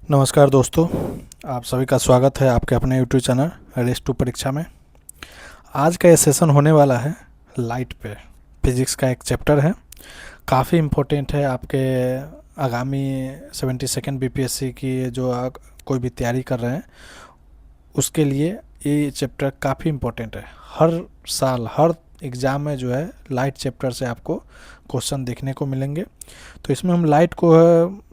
नमस्कार दोस्तों, आप सभी का स्वागत है आपके अपने यूट्यूब चैनल रेस टू परीक्षा में। आज का ये सेशन होने वाला है लाइट पे। फिजिक्स का एक चैप्टर है, काफ़ी इम्पोर्टेंट है आपके आगामी 72nd बीपीएससी की जो कोई भी तैयारी कर रहे हैं उसके लिए ये चैप्टर काफ़ी इम्पोर्टेंट है। हर साल हर एग्ज़ाम में जो है लाइट चैप्टर से आपको क्वेश्चन देखने को मिलेंगे। तो इसमें हम लाइट को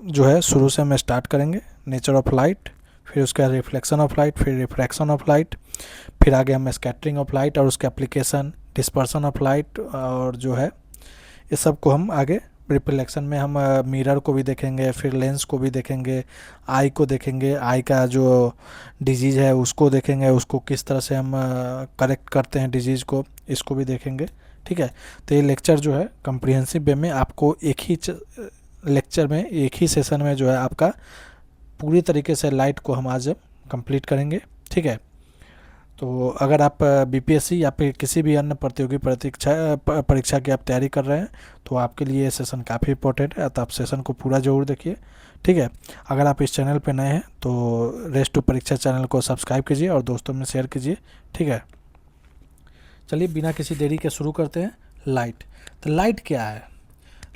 जो है शुरू से हम स्टार्ट करेंगे, नेचर ऑफ लाइट, फिर उसका रिफ्लेक्शन ऑफ लाइट, फिर रिफ्रैक्शन ऑफ लाइट, फिर आगे हम स्कैटरिंग ऑफ लाइट और उसके एप्लीकेशन, डिस्पर्सन ऑफ लाइट, और जो है ये सब को हम आगे रिफ्लेक्शन में हम मिरर को भी देखेंगे, फिर लेंस को भी देखेंगे, आई को देखेंगे, आई का जो डिजीज़ है उसको देखेंगे, उसको किस तरह से हम करेक्ट करते हैं डिजीज़ को, इसको भी देखेंगे। ठीक है, तो ये लेक्चर जो है कम्प्रिहेंसिव वे में आपको एक ही लेक्चर में, एक ही सेशन में जो है आपका पूरी तरीके से लाइट को हम आज कंप्लीट करेंगे। ठीक है, तो अगर आप बीपीएससी या फिर किसी भी अन्य प्रतियोगी परीक्षा की आप तैयारी कर रहे हैं तो आपके लिए ये सेशन काफ़ी इंपॉर्टेंट है, तो आप सेशन को पूरा ज़रूर देखिए। ठीक है, अगर आप इस चैनल पर नए हैं तो रेस टू परीक्षा चैनल को सब्सक्राइब कीजिए और दोस्तों में शेयर कीजिए। ठीक है, चलिए बिना किसी देरी के शुरू करते हैं। लाइट, तो लाइट क्या है?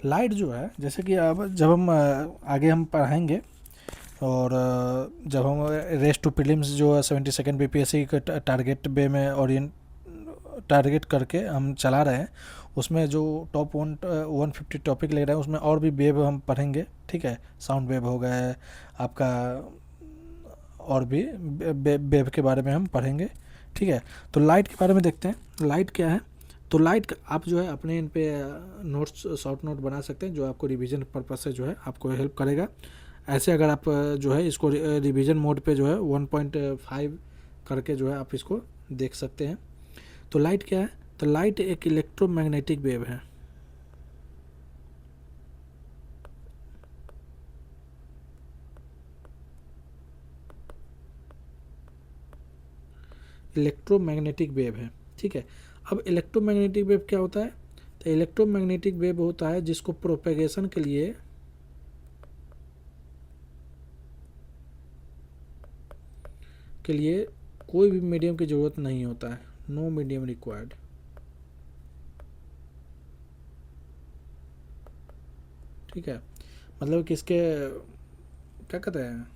लाइट जो है, जैसे कि अब जब हम आगे हम पढ़ाएंगे और जब हम रेस टू प्रीलिम्स जो है 72nd बीपीएससी के टारगेट बे में ओरिएंट टारगेट करके हम चला रहे हैं, उसमें जो टॉप 150 टॉपिक ले रहे हैं उसमें और भी वेव हम पढ़ेंगे। ठीक है, साउंड वेव हो गया आपका, और भी वेव के बारे में हम पढ़ेंगे। ठीक है, तो लाइट के बारे में देखते हैं लाइट क्या है। तो लाइट आप जो है अपने इन पे नोट्स, शॉर्ट नोट बना सकते हैं जो आपको रिवीजन पर्पज से जो है आपको हेल्प करेगा। ऐसे अगर आप जो है इसको रिवीजन मोड पे जो है 1.5 करके जो है आप इसको देख सकते हैं। तो लाइट क्या है? तो लाइट एक इलेक्ट्रोमैग्नेटिक वेव है। इलेक्ट्रोमैग्नेटिक वेव है। ठीक है, अब इलेक्ट्रोमैग्नेटिक वेव क्या होता है? तो इलेक्ट्रोमैग्नेटिक वेव होता है जिसको प्रोपेगेशन के लिए कोई भी मीडियम की ज़रूरत नहीं होता है, नो मीडियम रिक्वायर्ड। ठीक है, मतलब किसके क्या कहते हैं,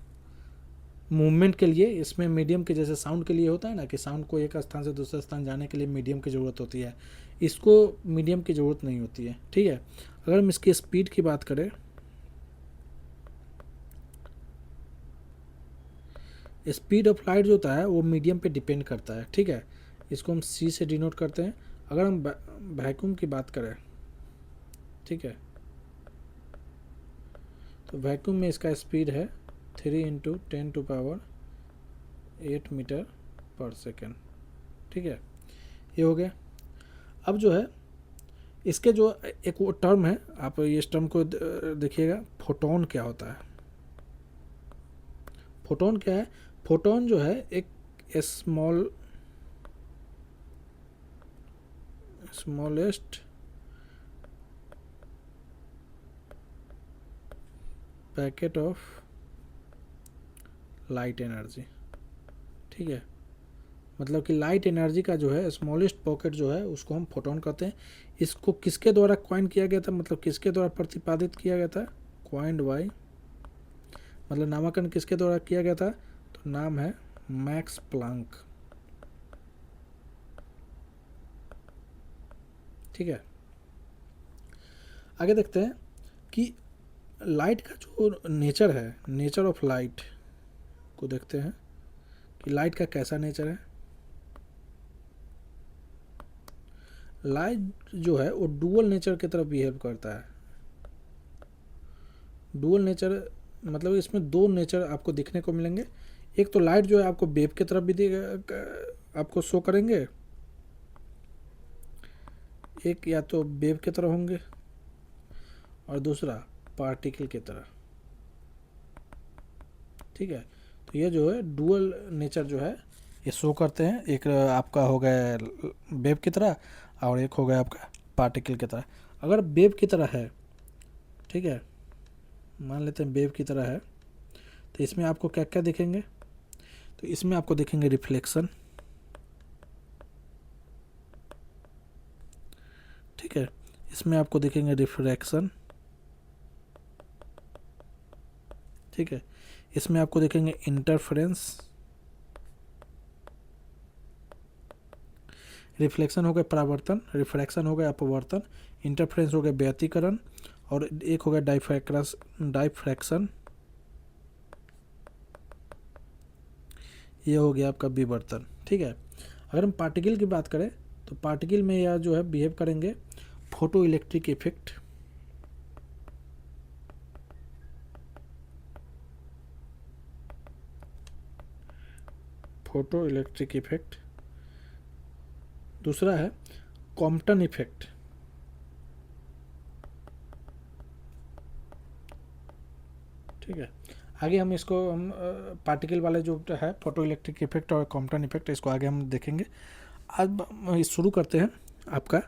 मूवमेंट के लिए इसमें मीडियम के, जैसे साउंड के लिए होता है ना कि साउंड को एक स्थान से दूसरे स्थान जाने के लिए मीडियम की ज़रूरत होती है, इसको मीडियम की ज़रूरत नहीं होती है। ठीक है, अगर हम इसकी स्पीड की बात करें, स्पीड ऑफ लाइट जो होता है वो मीडियम पे डिपेंड करता है। ठीक है, इसको हम सी से डिनोट करते हैं। अगर हम वैक्यूम की बात करें, ठीक है, तो वैक्यूम में इसका स्पीड है 3 × 10⁸ मीटर पर सेकेंड। ठीक है, ये हो गया। अब जो है इसके जो एक वो टर्म है, आप इस टर्म को देखिएगा, फोटोन क्या होता है। फोटोन क्या है? फोटोन जो है एक smallest packet of light energy. ठीक है, मतलब कि लाइट एनर्जी का जो है स्मॉलेस्ट पॉकेट जो है उसको हम फोटोन कहते हैं। इसको किसके द्वारा क्वाइन किया गया था, मतलब किसके द्वारा प्रतिपादित किया गया था? क्वाइंड बाय, मतलब नामांकन किसके द्वारा किया गया था? तो नाम है मैक्स प्लांक। ठीक है, आगे देखते हैं कि लाइट का जो नेचर है, नेचर ऑफ लाइट को देखते हैं कि लाइट का कैसा नेचर है। लाइट जो है वो डुअल नेचर की तरफ बिहेव करता है। डुअल नेचर मतलब इसमें दो नेचर आपको दिखने को मिलेंगे। एक तो लाइट जो है आपको वेव की तरफ भी आपको शो करेंगे, एक या तो वेव की तरह होंगे और दूसरा पार्टिकल की तरह। ठीक है, तो ये जो है डुअल नेचर जो है ये शो करते हैं। एक आपका हो गया वेव की तरह और एक हो गया आपका पार्टिकल की तरह। अगर वेव की तरह है, ठीक है, मान लेते हैं वेव की तरह है, तो इसमें आपको क्या क्या दिखेंगे, तो इसमें आपको दिखेंगे रिफ्लेक्शन, ठीक है, इसमें आपको दिखेंगे रिफ्रैक्शन, ठीक है, इसमें आपको देखेंगे इंटरफेरेंस, रिफ्लेक्शन हो गया परावर्तन, रिफ्रैक्शन हो गया अपवर्तन, इंटरफेरेंस हो गया व्यतिकरण, और एक हो गया डाइफ्रैक्शन, ये हो गया आपका विवर्तन, ठीक है। अगर हम पार्टिकल की बात करें तो पार्टिकल में यह जो है बिहेव करेंगे photo electric effect, photo electric effect, दूसरा है कॉम्पटन इफेक्ट, ठीक है। आगे हम इसको हम पार्टिकल वाले जो है फोटो इलेक्ट्रिक इफेक्ट और कॉम्पटन इफेक्ट, इसको आगे हम देखेंगे। आज शुरू करते हैं आपका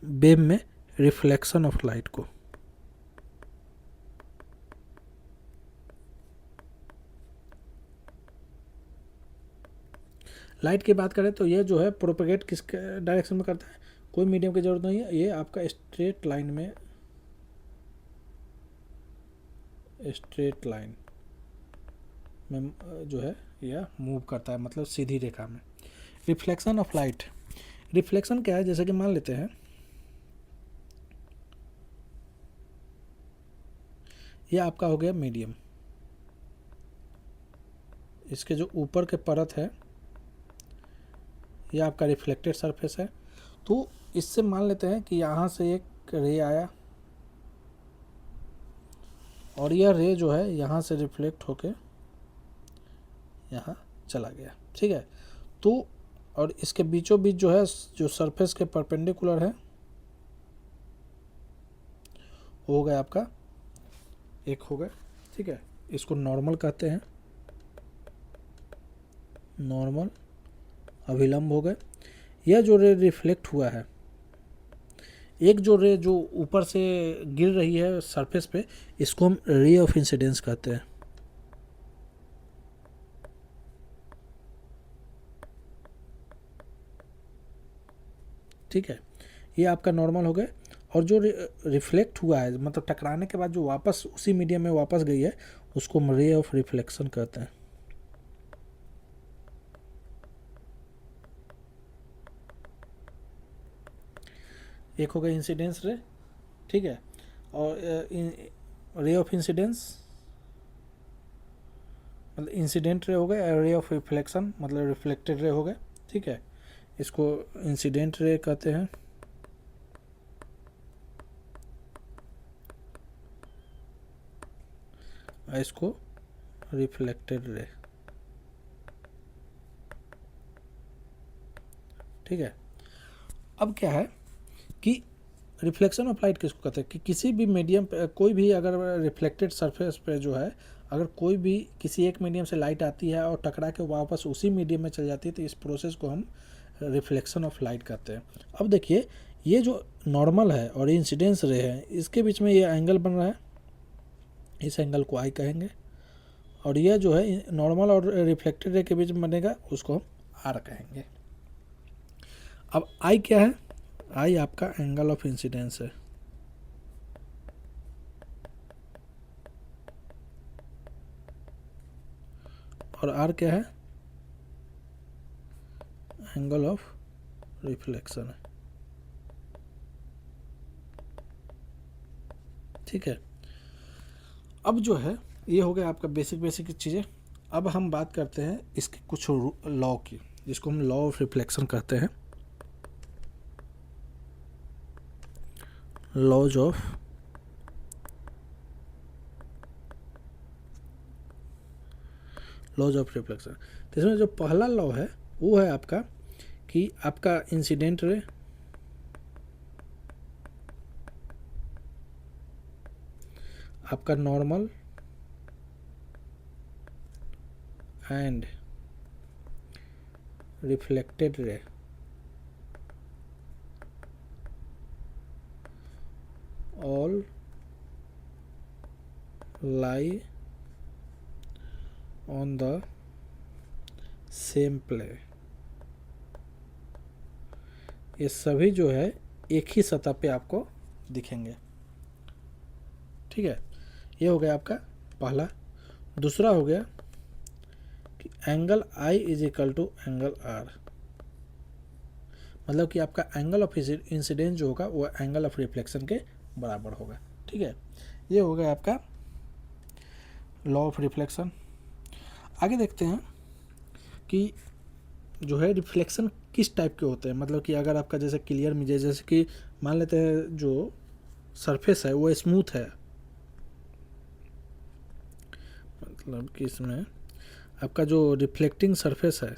बेम में रिफ्लेक्शन ऑफ लाइट को। लाइट की बात करें तो ये जो है प्रोपेगेट किस डायरेक्शन में करता है, कोई मीडियम की जरूरत नहीं है, ये आपका स्ट्रेट लाइन में जो है यह मूव करता है, मतलब सीधी रेखा में। रिफ्लेक्शन ऑफ लाइट, रिफ्लेक्शन क्या है, जैसे कि मान लेते हैं ये आपका हो गया मीडियम, इसके जो ऊपर के परत है ये आपका रिफ्लेक्टेड सरफेस है। तो इससे मान लेते हैं कि यहाँ से एक रे आया और यह रे जो है यहाँ से रिफ्लेक्ट होके यहाँ चला गया, ठीक है। तो और इसके बीचों बीच जो है जो सरफेस के परपेंडिकुलर है वो हो गया आपका एक हो गया, ठीक है, इसको नॉर्मल कहते हैं, नॉर्मल अभिलंब हो गए। यह जो रे रिफ्लेक्ट हुआ है, एक जो रे जो ऊपर से गिर रही है सरफेस पे, इसको हम रे ऑफ इंसिडेंस कहते हैं, ठीक है। ये आपका नॉर्मल हो गए। और जो रिफ्लेक्ट हुआ है मतलब टकराने के बाद जो वापस उसी मीडियम में वापस गई है उसको हम रे ऑफ रिफ्लेक्शन कहते हैं। एक हो गया इंसिडेंस रे, ठीक है, और रे ऑफ इंसिडेंस मतलब इंसिडेंट रे हो गए, रे ऑफ रिफ्लेक्शन मतलब रिफ्लेक्टेड रे हो गए, ठीक है, इसको इंसिडेंट रे कहते हैं। इसको रिफ्लेक्टेड रे, ठीक है। अब क्या है कि रिफ्लेक्शन ऑफ लाइट किसको कहते हैं कि किसी भी मीडियम पे कोई भी अगर रिफ्लेक्टेड सरफेस पे जो है अगर कोई भी किसी एक मीडियम से लाइट आती है और टकरा के वापस उसी मीडियम में चल जाती है तो इस प्रोसेस को हम रिफ्लेक्शन ऑफ लाइट कहते हैं। अब देखिए ये जो नॉर्मल है और इंसिडेंस रे है इसके बीच में ये एंगल बन रहा है, इस एंगल को आई कहेंगे, और यह जो है नॉर्मल और रिफ्लेक्टेड रे के बीच में बनेगा उसको हम आर कहेंगे। अब आई क्या है, आई आपका एंगल ऑफ इंसिडेंस है, और आर क्या है, एंगल ऑफ रिफ्लेक्शन है, ठीक है। अब जो है ये हो गया आपका बेसिक चीज़ें। अब हम बात करते हैं इसके कुछ लॉ की जिसको हम लॉ ऑफ रिफ्लेक्शन कहते हैं, लॉज ऑफ रिफ्लेक्शन। तो इसमें जो पहला लॉ है वो है आपका कि आपका इंसिडेंट रे आपका normal and reflected ray all lie on the same play, ये सभी जो है एक ही सतह पे आपको दिखेंगे। ठीक है, ये हो गया आपका पहला। दूसरा हो गया कि angle i is equal to angle r, मतलब कि आपका एंगल ऑफ इंसिडेंस जो होगा वो एंगल ऑफ रिफ्लेक्शन के बराबर होगा। ठीक है, ये हो गया आपका लॉ ऑफ रिफ्लेक्शन। आगे देखते हैं कि जो है रिफ्लेक्शन किस टाइप के होते हैं, मतलब कि अगर आपका जैसे क्लियर मिले, जैसे कि मान लेते हैं जो सरफेस है वो स्मूथ है, मतलब कि इसमें आपका जो रिफ्लेक्टिंग सरफेस है,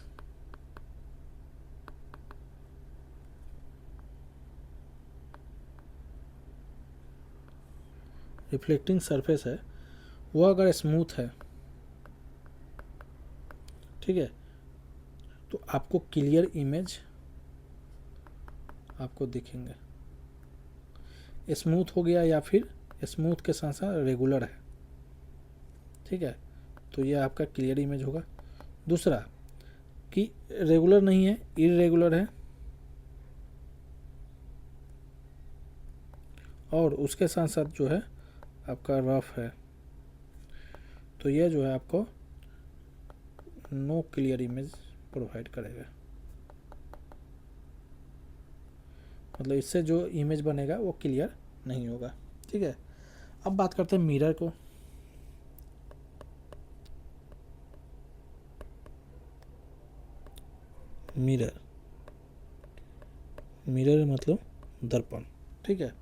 रिफ्लेक्टिंग सरफेस है वो अगर स्मूथ है, ठीक है, तो आपको क्लियर इमेज आपको दिखेंगे। स्मूथ हो गया या फिर स्मूथ के साथ साथ रेगुलर है, ठीक है, तो ये आपका क्लियर इमेज होगा। दूसरा कि रेगुलर नहीं है, इरेगुलर है, और उसके साथ साथ जो है आपका रफ है, तो ये जो है आपको नो क्लियर इमेज प्रोवाइड करेगा, मतलब इससे जो इमेज बनेगा वो क्लियर नहीं होगा। ठीक है, अब बात करते हैं मिरर को। मिरर, मिरर मतलब दर्पण। ठीक है,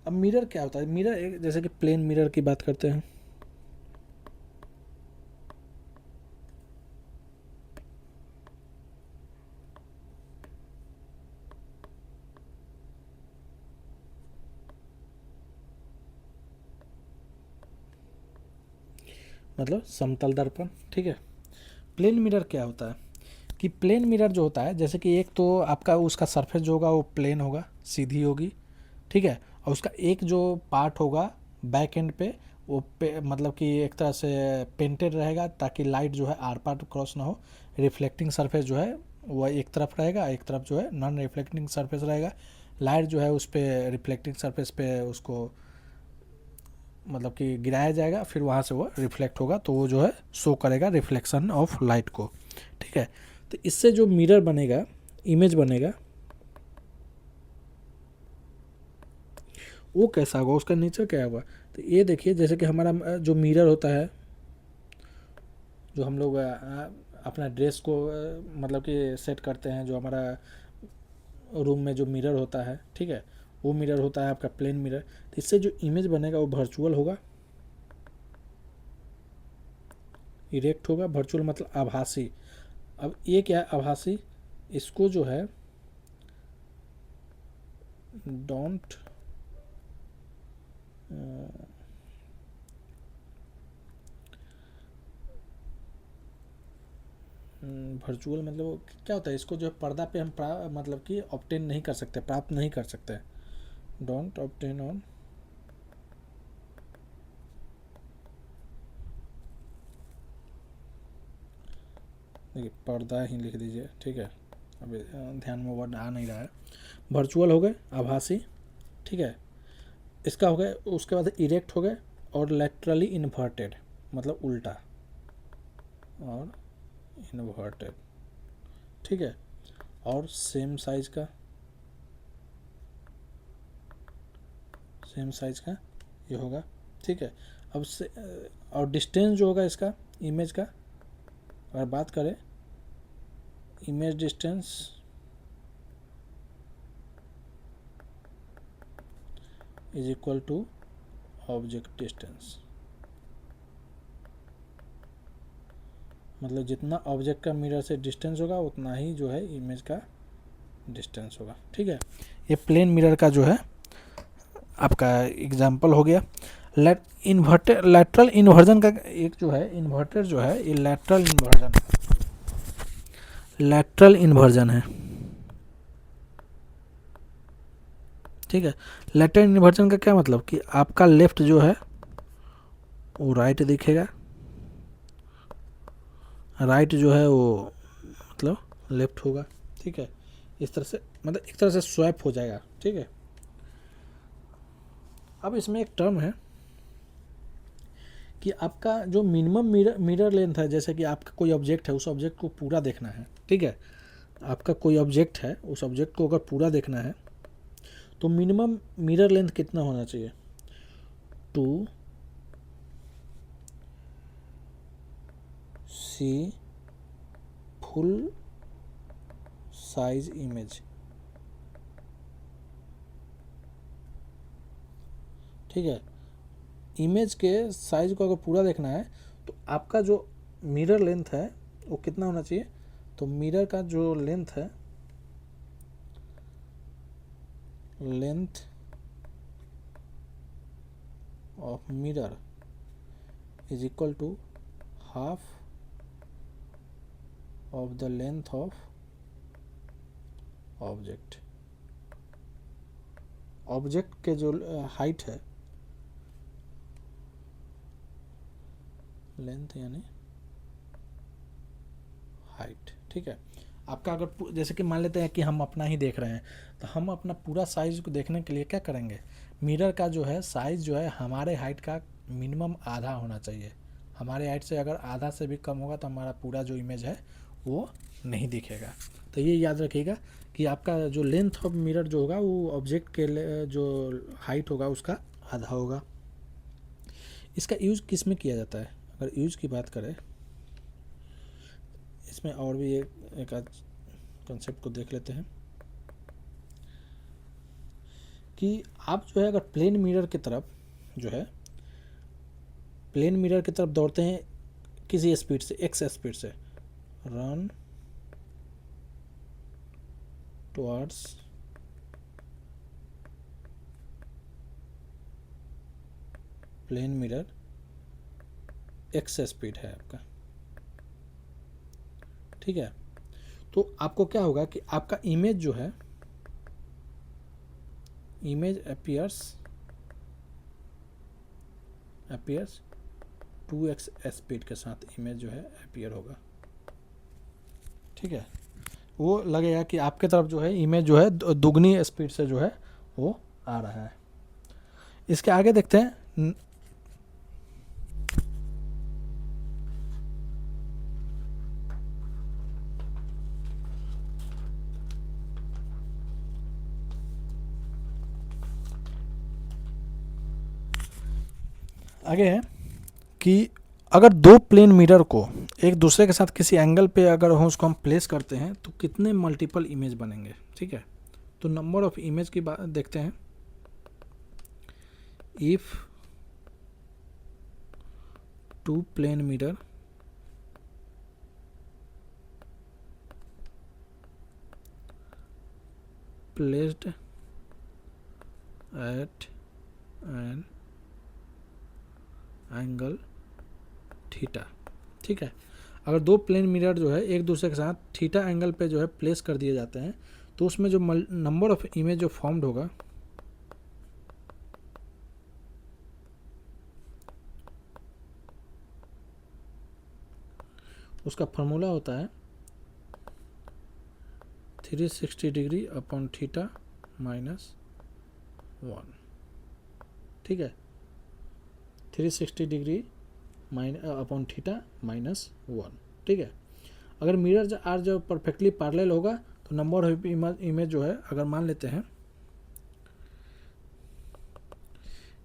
अब मिरर क्या होता है? मिरर एक, जैसे कि प्लेन मिरर की बात करते हैं, मतलब समतल दर्पण। ठीक है, प्लेन मिरर क्या होता है कि प्लेन मिरर जो होता है, जैसे कि एक तो आपका उसका सरफेस जो होगा वो प्लेन होगा, सीधी होगी, ठीक है, और उसका एक जो पार्ट होगा बैक एंड पे वो मतलब कि एक तरह से पेंटेड रहेगा ताकि लाइट जो है आर पार क्रॉस ना हो। रिफ्लेक्टिंग सरफेस जो है वह एक तरफ रहेगा, एक तरफ जो है नॉन रिफ्लेक्टिंग सरफेस रहेगा। लाइट जो है उस पर रिफ्लेक्टिंग सरफेस पे उसको मतलब कि गिराया जाएगा, फिर वहाँ से वो रिफ्लेक्ट होगा, तो वो जो है शो करेगा रिफ्लेक्शन ऑफ लाइट को। ठीक है, तो इससे जो मिरर बनेगा, इमेज बनेगा, वो कैसा होगा, उसका नेचर क्या होगा? तो ये देखिए, जैसे कि हमारा जो मिरर होता है, जो हम लोग अपना ड्रेस को मतलब कि सेट करते हैं, जो हमारा रूम में जो मिरर होता है, ठीक है, वो मिरर होता है आपका प्लेन मिरर। तो इससे जो इमेज बनेगा वो वर्चुअल होगा, इरेक्ट होगा। वर्चुअल मतलब आभासी। अब ये क्या है आभासी? इसको जो है डोंट वर्चुअल मतलब क्या होता है, इसको जो है पर्दा पे हम मतलब कि ऑब्टेन नहीं कर सकते, प्राप्त नहीं कर सकते। डोंट ऑब्टेन ऑन देखिए, पर्दा ही लिख दीजिए, ठीक है, अभी ध्यान में वर्ड आ नहीं रहा है। वर्चुअल हो गए, आभासी, ठीक है, इसका हो गया। उसके बाद इरेक्ट हो गए और लैटरली इन्वर्टेड मतलब उल्टा और इन्वर्टेड, ठीक है, और सेम साइज का, सेम साइज का ये होगा। ठीक है, अब से और डिस्टेंस जो होगा इसका इमेज का, अगर बात करें image distance is equal to object distance, मतलब जितना ऑब्जेक्ट का मिरर से डिस्टेंस होगा उतना ही जो है इमेज का डिस्टेंस होगा। ठीक है, ये प्लेन मिरर का जो है आपका एग्जाम्पल हो गया। लैटरल इन्वर्जन का एक जो है इन्वर्टर जो है, ये लैटरल इन्वर्जन है। ठीक है, लैटरल इन्वर्जन का क्या मतलब कि आपका लेफ्ट जो है वो राइट दिखेगा राइट जो है वो मतलब लेफ्ट होगा, ठीक है। इस तरह से मतलब एक तरह से स्वैप हो जाएगा, ठीक है। अब इसमें एक टर्म है कि आपका जो मिनिमम मिरर लेंथ है, जैसे कि आपका कोई ऑब्जेक्ट है, उस ऑब्जेक्ट को पूरा देखना है, ठीक है। आपका कोई ऑब्जेक्ट है, उस ऑब्जेक्ट को अगर पूरा देखना है तो मिनिमम मिरर लेंथ कितना होना चाहिए? To see full size image, ठीक है। इमेज के साइज को अगर पूरा देखना है तो आपका जो मिरर लेंथ है वो कितना होना चाहिए? तो मिरर का जो लेंथ है, length of mirror is equal to half of the length of object. Object के जो हाइट है, लेंथ यानी हाइट, ठीक है। आपका अगर जैसे कि मान लेते हैं कि हम अपना ही देख रहे हैं, तो हम अपना पूरा साइज को देखने के लिए क्या करेंगे? मिरर का जो है साइज जो है हमारे हाइट का मिनिमम आधा होना चाहिए। हमारे हाइट से अगर आधा से भी कम होगा तो हमारा पूरा जो इमेज है वो नहीं दिखेगा। तो ये याद रखिएगा कि आपका जो लेंथ ऑफ मिरर जो होगा वो ऑब्जेक्ट के जो हाइट होगा उसका आधा होगा। इसका यूज़ किस में किया जाता है? अगर यूज़ की बात करें, इसमें और भी एक आध कंसेप्ट को देख लेते हैं कि आप जो है अगर प्लेन मिरर की तरफ जो है, प्लेन मिरर की तरफ दौड़ते हैं किसी स्पीड से, एक्स स्पीड से, run towards plane mirror, X speed है आपका, ठीक है। तो आपको क्या होगा कि आपका इमेज जो है, इमेज अपीयर्स 2x स्पीड के साथ इमेज जो है अपीयर होगा, ठीक है। वो लगेगा कि आपके तरफ जो है इमेज जो है दुगनी स्पीड से जो है वो आ रहा है। इसके आगे देखते हैं, आगे है कि अगर दो प्लेन मिरर को एक दूसरे के साथ किसी एंगल पे अगर हम उसको हम प्लेस करते हैं तो कितने मल्टीपल इमेज बनेंगे, ठीक है। तो नंबर ऑफ इमेज की बात देखते हैं। If two plane mirror placed at an angle theta, ठीक है। अगर दो प्लेन मिरर जो है एक दूसरे के साथ थीटा एंगल पे जो है प्लेस कर दिए जाते हैं तो उसमें जो नंबर ऑफ इमेज जो फॉर्म्ड होगा उसका फॉर्मूला होता है 360 डिग्री अपॉन थीटा -1, ठीक है। 360 डिग्री अपॉन थीटा -1, ठीक है। अगर मिरर आर जब परफेक्टली पैरेलल होगा तो नंबर ऑफ इमेज जो है, अगर मान लेते हैं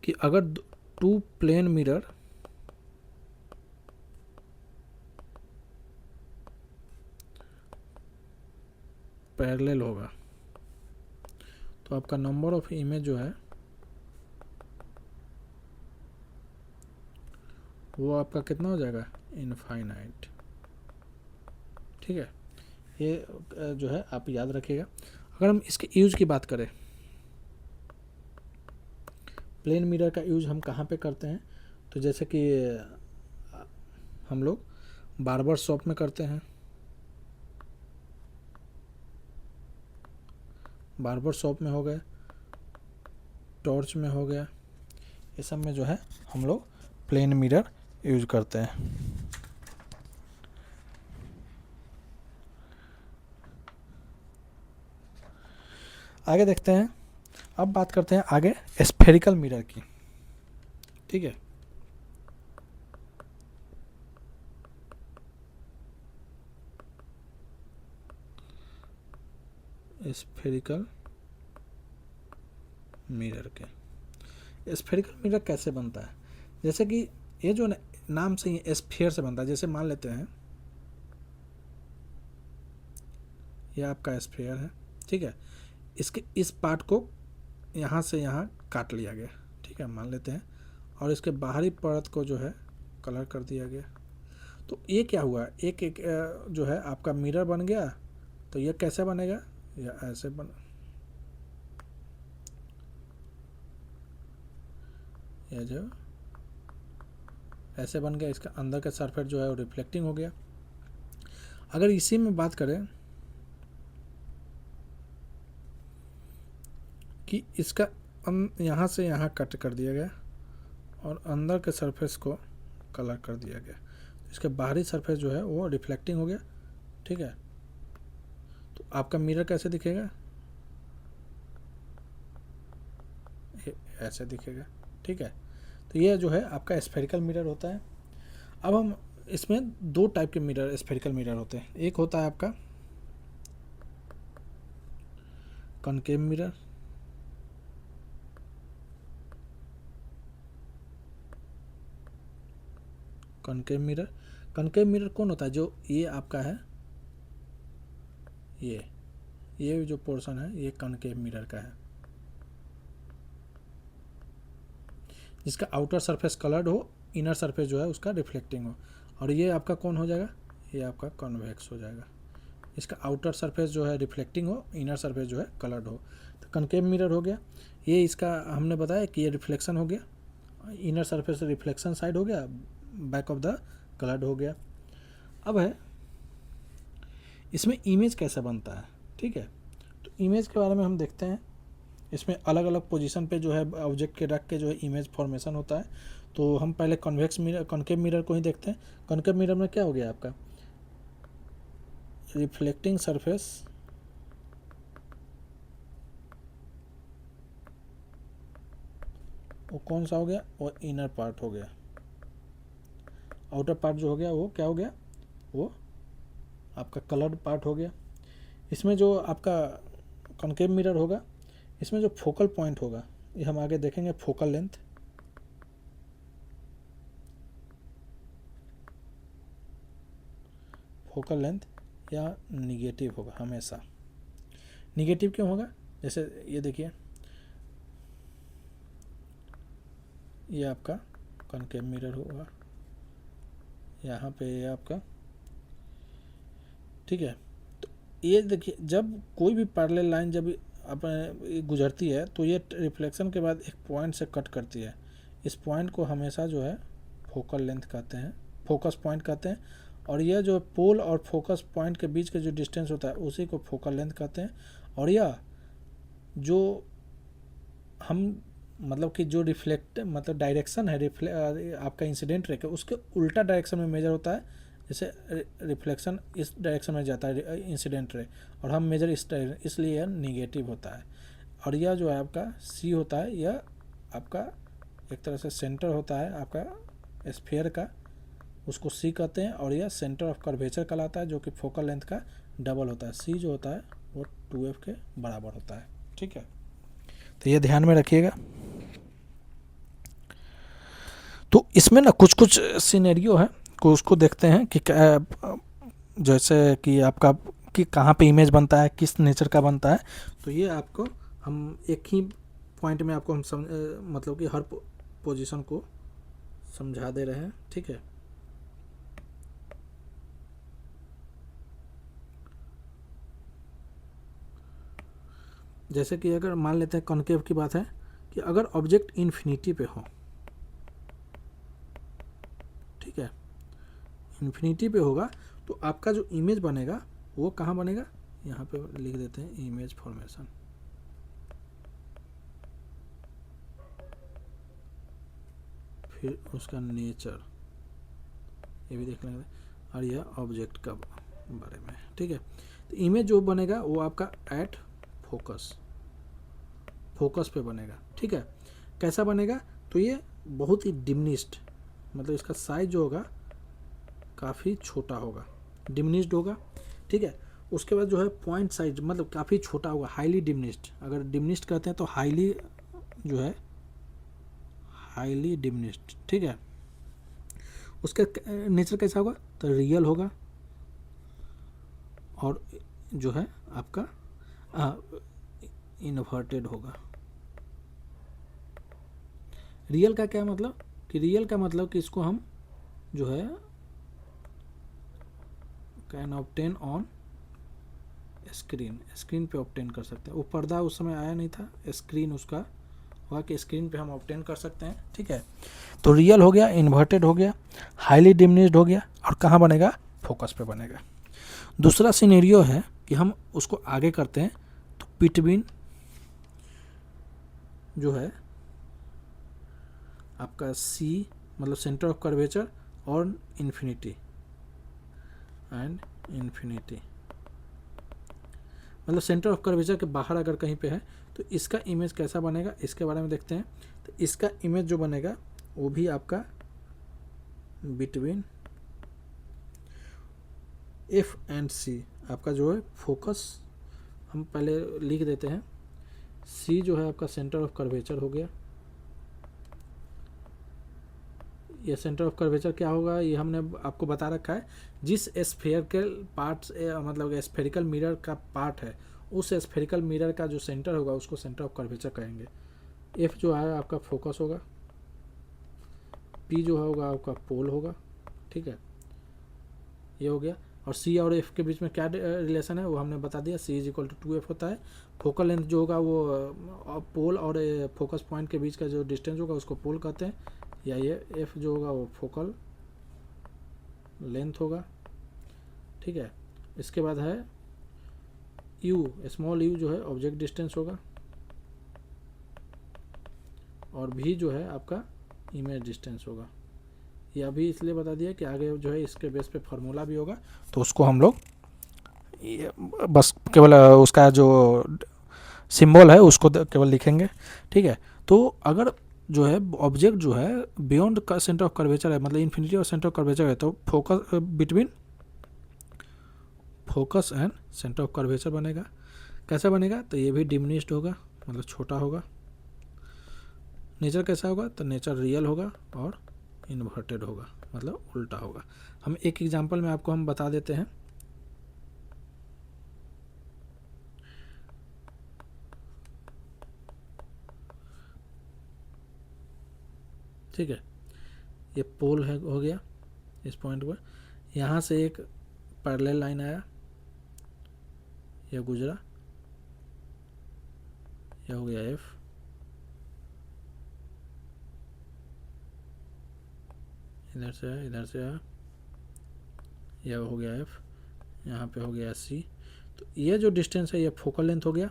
कि अगर टू प्लेन मिरर पैरेलल होगा तो आपका नंबर ऑफ इमेज जो है वो आपका कितना हो जाएगा? इनफाइनाइट, ठीक है। ये जो है आप याद रखिएगा। अगर हम इसके यूज़ की बात करें, प्लेन मिरर का यूज़ हम कहाँ पे करते हैं? तो जैसे कि हम लोग बार्बर शॉप में करते हैं, बार्बर शॉप में हो गए, टॉर्च में हो गया, ये सब में जो है हम लोग प्लेन मिरर यूज करते हैं। आगे देखते हैं, अब बात करते हैं आगे स्फेरिकल मिरर की। ठीक है, स्फेरिकल मिरर के, स्फेरिकल मिरर कैसे बनता है? जैसे कि ये जो नाम से ही स्फीयर से बनता है। जैसे मान लेते हैं ये आपका स्फीयर है, ठीक है, इसके इस पार्ट को यहाँ से यहाँ काट लिया गया, ठीक है, मान लेते हैं, और इसके बाहरी परत को जो है कलर कर दिया गया। तो ये क्या हुआ, एक एक जो है आपका मिरर बन गया। तो ये कैसे बनेगा, या ऐसे बन, ये जो ऐसे बन गया, इसका अंदर का सरफेस जो है वो रिफ्लेक्टिंग हो गया। अगर इसी में बात करें कि इसका यहाँ से यहाँ कट कर दिया गया और अंदर के सरफेस को कलर कर दिया गया, तो इसका बाहरी सरफेस जो है वो रिफ्लेक्टिंग हो गया। ठीक है, तो आपका मिरर कैसे दिखेगा, ऐसे दिखेगा। ठीक है, तो ये जो है आपका स्फेरिकल मिरर होता है। अब हम इसमें दो टाइप के मिरर, स्फेरिकल मिरर होते हैं। एक होता है आपका concave mirror, concave mirror, concave mirror कौन होता है, जो ये आपका है, ये जो पोर्शन है ये कॉनकेव मिरर का है, जिसका आउटर सरफेस कलर्ड हो, इनर सरफेस जो है उसका रिफ्लेक्टिंग हो। और ये आपका कौन हो जाएगा, ये आपका कॉन्वेक्स हो जाएगा। इसका आउटर सरफेस जो है रिफ्लेक्टिंग हो, इनर सरफेस जो है कलर्ड हो, तो कॉनकेव मिरर हो गया। ये इसका हमने बताया कि ये रिफ्लेक्शन हो गया, इनर सरफेस रिफ्लेक्शन साइड हो गया, बैक ऑफ द कलर्ड हो गया। अब है इसमें इमेज कैसे बनता है। ठीक है, तो इमेज के बारे में हम देखते हैं। इसमें अलग अलग पोजीशन पे जो है ऑब्जेक्ट के रख के जो है इमेज फॉर्मेशन होता है। तो हम पहले कॉन्वेक्स मिरर, कॉनकेव मिरर को ही देखते हैं। कॉनकेव मिरर में क्या हो गया आपका, रिफ्लेक्टिंग सरफेस वो कौन सा हो गया, वो इनर पार्ट हो गया। आउटर पार्ट जो हो गया वो क्या हो गया, वो आपका कलर्ड पार्ट हो गया। इसमें जो आपका कॉनकेव मिरर होगा, इसमें जो फोकल पॉइंट होगा, ये हम आगे देखेंगे, फोकल लेंथ, फोकल लेंथ या निगेटिव होगा हमेशा। निगेटिव क्यों होगा, जैसे ये देखिए, ये आपका कॉनकेव मिरर होगा, यहाँ पे ये आपका, ठीक है। तो ये देखिए, जब कोई भी पैरेलल लाइन जब अपने गुजरती है तो ये रिफ्लेक्शन के बाद एक पॉइंट से कट करती है। इस पॉइंट को हमेशा जो है फोकल लेंथ कहते हैं, फोकस पॉइंट कहते हैं। और यह जो पोल और फोकस पॉइंट के बीच का जो डिस्टेंस होता है उसी को फोकल लेंथ कहते हैं। और यह जो हम मतलब कि जो रिफ्लेक्ट मतलब डायरेक्शन है आपका इंसिडेंट रे का, उसके उल्टा डायरेक्शन में मेजर होता है। जैसे रिफ्लेक्शन इस डायरेक्शन में जाता है इंसिडेंट रे, और हम मेजर इस डायरेक्शन, इसलिए यह निगेटिव होता है। और यह जो है आपका सी होता है, यह आपका एक तरह से सेंटर होता है आपका स्फीयर का, उसको सी कहते हैं। और यह सेंटर ऑफ कर्वेचर कहलाता है, जो कि फोकल लेंथ का डबल होता है। सी जो होता है वो 2f के बराबर होता है। ठीक है, तो ये ध्यान में रखिएगा। तो इसमें ना कुछ कुछ सिनेरियो है को उसको देखते हैं कि जैसे कि आपका कि कहाँ पे इमेज बनता है, किस नेचर का बनता है। तो ये आपको हम एक ही पॉइंट में आपको हम मतलब कि हर पोजीशन को समझा दे रहे हैं। ठीक है, जैसे कि अगर मान लेते हैं कॉनकेव की बात है कि अगर ऑब्जेक्ट इन्फिनिटी पे हो, ठीक है, इन्फिनिटी पे होगा, तो आपका जो इमेज बनेगा वो कहाँ बनेगा, यहाँ पे लिख देते हैं इमेज फॉर्मेशन। फिर उसका नेचर ये भी देख लेंगे, और यह ऑब्जेक्ट का बारे में। ठीक है, तो इमेज जो बनेगा वो आपका एट फोकस, फोकस पे बनेगा। ठीक है, कैसा बनेगा, तो ये बहुत ही डिमिनिश्ड, मतलब इसका साइज जो होगा काफ़ी छोटा होगा, डिमिनिश्ड होगा। ठीक है, उसके बाद जो है पॉइंट साइज मतलब काफ़ी छोटा होगा, हाईली डिमिनिश्ड। अगर डिमिनिश्ड कहते हैं तो हाईली जो है हाईली डिमिनिश्ड। ठीक है, उसका नेचर कैसा होगा, तो रियल होगा और जो है आपका इन्वर्टेड होगा। रियल का क्या मतलब कि रियल का मतलब कि इसको हम जो है can obtain on screen, screen पे ऑब्टेन कर सकते हैं। वो पर्दा उस समय आया नहीं था, स्क्रीन उसका होगा कि स्क्रीन पे हम ऑब्टेन कर सकते हैं। ठीक है, तो रियल हो गया, इन्वर्टेड हो गया, हाईली डिमिनिश्ड हो गया, और कहाँ बनेगा, फोकस पे बनेगा। दूसरा सिनेरियो है कि हम उसको आगे करते हैं, तो बिटवीन जो है आपका सी मतलब सेंटर ऑफ कर्वेचर और इन्फिनिटी एंड इन्फिनिटी, मतलब सेंटर ऑफ कर्वेचर के बाहर अगर कहीं पे है तो इसका इमेज कैसा बनेगा, इसके बारे में देखते हैं। तो इसका इमेज जो बनेगा वो भी आपका बिटवीन एफ एंड सी, आपका जो है फोकस हम पहले लिख देते हैं। सी जो है आपका सेंटर ऑफ कर्वेचर हो गया। ये सेंटर ऑफ कर्वेचर क्या होगा, ये हमने आपको बता रखा है। जिस स्फेरिकल पार्ट मतलब स्फेरिकल मिरर का पार्ट है, उस स्फेरिकल मिरर का जो सेंटर होगा उसको सेंटर ऑफ कर्वेचर कहेंगे। एफ जो है आपका फोकस होगा, पी जो होगा आपका पोल होगा। ठीक है, ये हो गया। और सी और एफ के बीच में क्या रिलेशन है वो हमने बता दिया, सी इज इक्वल टू 2f होता है। फोकल लेंथ जो होगा वो पोल और फोकस पॉइंट के बीच का जो डिस्टेंस होगा उसको पोल कहते हैं, या ये एफ जो होगा वो फोकल लेंथ होगा। ठीक है, इसके बाद है यू, स्मॉल यू जो है ऑब्जेक्ट डिस्टेंस होगा, और भी जो है आपका इमेज डिस्टेंस होगा। ये अभी इसलिए बता दिया कि आगे जो है इसके बेस पे फार्मूला भी होगा, तो उसको हम लोग बस केवल उसका जो सिंबल है उसको केवल लिखेंगे। ठीक है, तो अगर जो है ऑब्जेक्ट जो है बियॉन्ड का सेंटर ऑफ कर्वेचर है, मतलब इन्फिनिटी और सेंटर ऑफ कर्वेचर है, तो focus between focus and centre of curvature बनेगा। कैसा बनेगा, तो ये भी डिमिनिश्ड होगा, मतलब छोटा होगा। नेचर कैसा होगा, तो नेचर रियल होगा और इन्वर्टेड होगा, मतलब उल्टा होगा। हम एक एग्जांपल में आपको हम बता देते हैं। ठीक है, ये पोल है हो गया इस पॉइंट पर, यहाँ से एक पैरेलल लाइन आया, यह गुजरा, यह हो गया एफ, इधर से आया, इधर से आया, यह हो गया एफ, यहाँ पे हो गया सी। तो ये जो डिस्टेंस है ये फोकल लेंथ हो गया।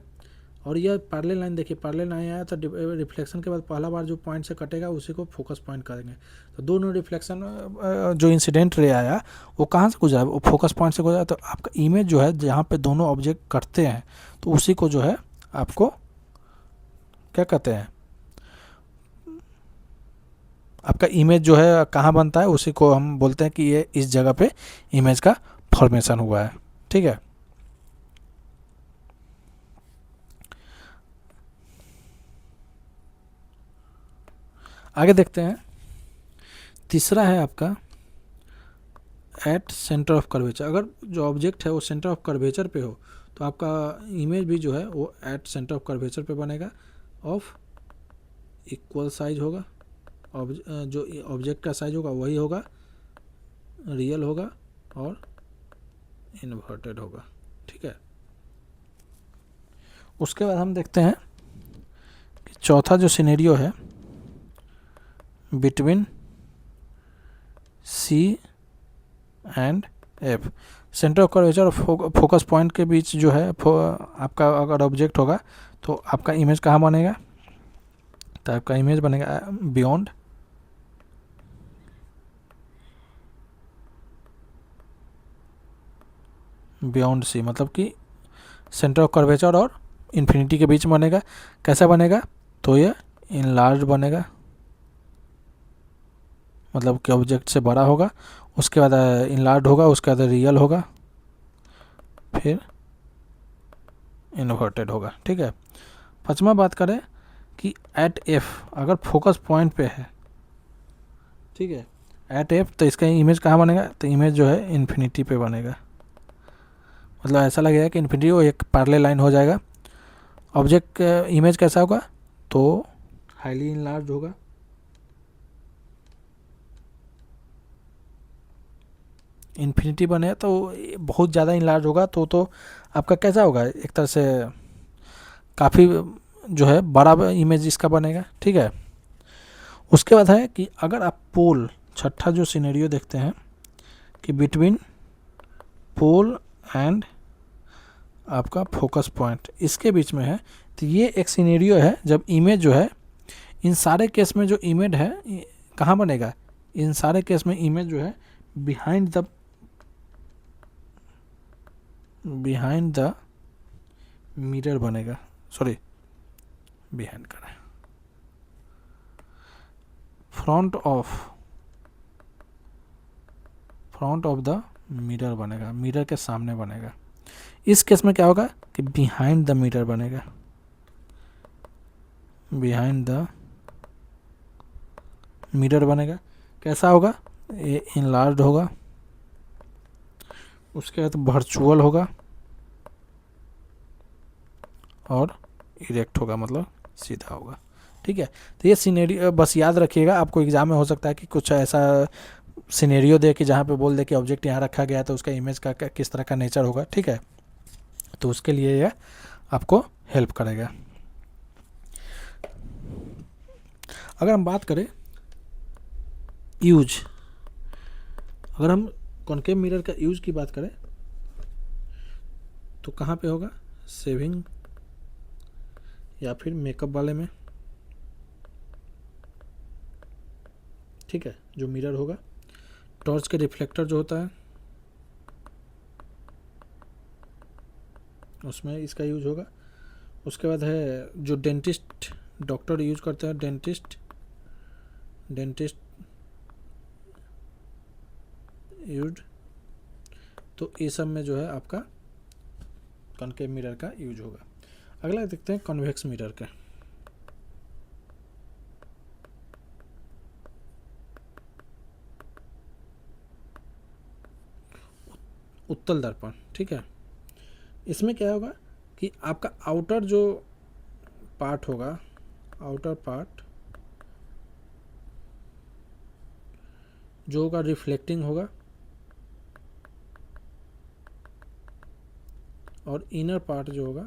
और यह पैरेलल लाइन देखिए, पैरेलल लाइन आया तो रिफ्लेक्शन के बाद पहला बार जो पॉइंट से कटेगा उसी को फोकस पॉइंट करेंगे। तो दोनों रिफ्लेक्शन जो इंसिडेंट रे आया वो कहाँ से गुजरा, वो फोकस पॉइंट से गुजरा। तो आपका इमेज जो है जहाँ पे दोनों ऑब्जेक्ट कटते हैं तो उसी को जो है आपको क्या कहते हैं, आपका इमेज जो है कहाँ बनता है उसी को हम बोलते हैं कि ये इस जगह पे इमेज का फॉर्मेशन हुआ है। ठीक है, आगे देखते हैं। तीसरा है आपका एट सेंटर ऑफ कर्वेचर। अगर जो ऑब्जेक्ट है वो सेंटर ऑफ कर्वेचर पे हो तो आपका इमेज भी जो है वो एट सेंटर ऑफ कर्वेचर पे बनेगा, ऑफ इक्वल साइज होगा। जो ऑब्जेक्ट का साइज होगा वही होगा, रियल होगा और इन्वर्टेड होगा। ठीक है, उसके बाद हम देखते हैं कि चौथा जो सिनेरियो है between C and F, centre of curvature और फोकस पॉइंट के बीच जो है आपका अगर ऑब्जेक्ट होगा तो आपका इमेज कहाँ बनेगा, तो आपका इमेज बनेगा बियॉन्ड सी, मतलब कि सेंटर ऑफ कर्वेचर और इन्फिनिटी के बीच में बनेगा। कैसा बनेगा? तो ये इनलार्ज बनेगा, मतलब कि ऑब्जेक्ट से बड़ा होगा, उसके बाद इनलार्ज होगा, उसके बाद रियल होगा, फिर इन्वर्टेड होगा। ठीक है। पांचवा बात करें कि एट एफ अगर फोकस पॉइंट पे है, ठीक है, एट एफ, तो इसका इमेज कहाँ बनेगा? तो इमेज जो है इन्फिनिटी पे बनेगा। मतलब ऐसा लगेगा कि इन्फिनिटी वो एक पैरेलल लाइन हो जाएगा। ऑब्जेक्ट इमेज कैसा होगा? तो हाईली इनलार्ज होगा, इन्फिनिटी बने तो बहुत ज़्यादा इनलार्ज होगा, तो आपका कैसा होगा? एक तरह से काफ़ी जो है बड़ा इमेज इसका बनेगा। ठीक है। उसके बाद है कि अगर आप पोल, छठा जो सिनेरियो देखते हैं कि बिटवीन पोल एंड आपका फोकस पॉइंट, इसके बीच में है, तो ये एक सिनेरियो है जब इमेज जो है, इन सारे केस में जो इमेज है कहाँ बनेगा? इन सारे केस में इमेज जो है बिहाइंड द मिरर बनेगा। सॉरी, बिहाइंड का फ्रंट ऑफ द मिरर बनेगा, मिरर के सामने बनेगा। इस केस में क्या होगा कि बिहाइंड द मिरर बनेगा, बिहाइंड द मिरर बनेगा। कैसा होगा? ये इनलार्ज होगा, उसके बाद वर्चुअल होगा और इरेक्ट होगा, मतलब सीधा होगा। ठीक है। तो ये सिनेरियो बस याद रखिएगा, आपको एग्जाम में हो सकता है कि कुछ ऐसा सिनेरियो दे कि जहाँ पे बोल दे कि ऑब्जेक्ट यहाँ रखा गया है तो उसका इमेज का किस तरह का नेचर होगा। ठीक है। तो उसके लिए यह आपको हेल्प करेगा। अगर हम बात करें यूज, अगर हम कॉनकेव मिरर का यूज की बात करें तो कहाँ पे होगा? सेविंग या फिर मेकअप वाले में। ठीक है। जो मिरर होगा, टॉर्च के रिफ्लेक्टर जो होता है उसमें इसका यूज होगा। उसके बाद है जो डेंटिस्ट, डॉक्टर यूज करते हैं, डेंटिस्ट यूज, तो ये सब में जो है आपका कॉनकेव मिरर का यूज होगा। अगला देखते हैं कॉन्वेक्स मिरर का। उत्तल दर्पण। ठीक है। इसमें क्या होगा कि आपका आउटर जो पार्ट होगा, आउटर पार्ट जो होगा रिफ्लेक्टिंग होगा, और इनर पार्ट जो होगा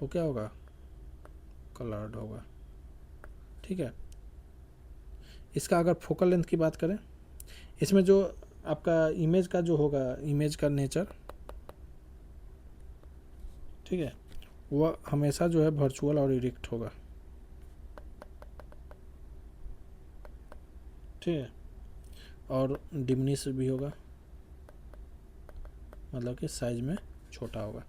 वो क्या होगा? कलर्ड होगा। ठीक है। इसका अगर फोकल लेंथ की बात करें, इसमें जो आपका इमेज का जो होगा, इमेज का नेचर, ठीक है, वह हमेशा जो है वर्चुअल और इरेक्ट होगा। ठीक है। और डिमिनिश भी होगा, मतलब कि साइज में छोटा होगा।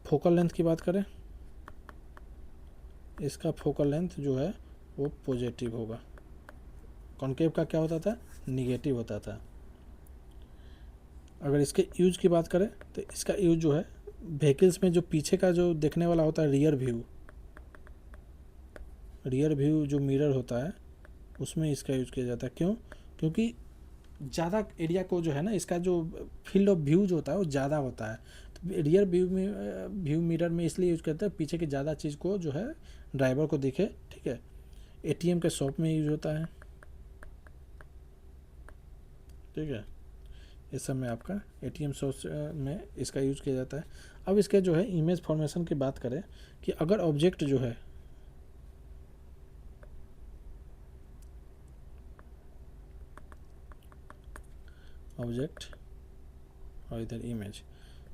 फोकल लेंथ की बात करें, इसका फोकल लेंथ जो है वो पॉजिटिव होगा। कॉनकेव का क्या होता था? निगेटिव होता था। अगर इसके यूज की बात करें तो इसका यूज जो है व्हीकल्स में जो पीछे का जो देखने वाला होता है रियर व्यू जो मिरर होता है उसमें इसका यूज किया जाता है। क्यों? क्योंकि ज़्यादा एरिया को जो है ना, इसका जो फील्ड ऑफ व्यू जो होता है वो ज़्यादा होता है। तो रियर व्यू मिरर में इसलिए यूज करते हैं, पीछे की ज़्यादा चीज़ को जो है ड्राइवर को दिखे। ठीक है। एटीएम के शॉप में यूज होता है। ठीक है। इस सब में आपका एटीएम शॉप में इसका यूज किया जाता है। अब इसके जो है इमेज फॉर्मेशन की बात करें कि अगर ऑब्जेक्ट जो है ऑब्जेक्ट और इधर इमेज,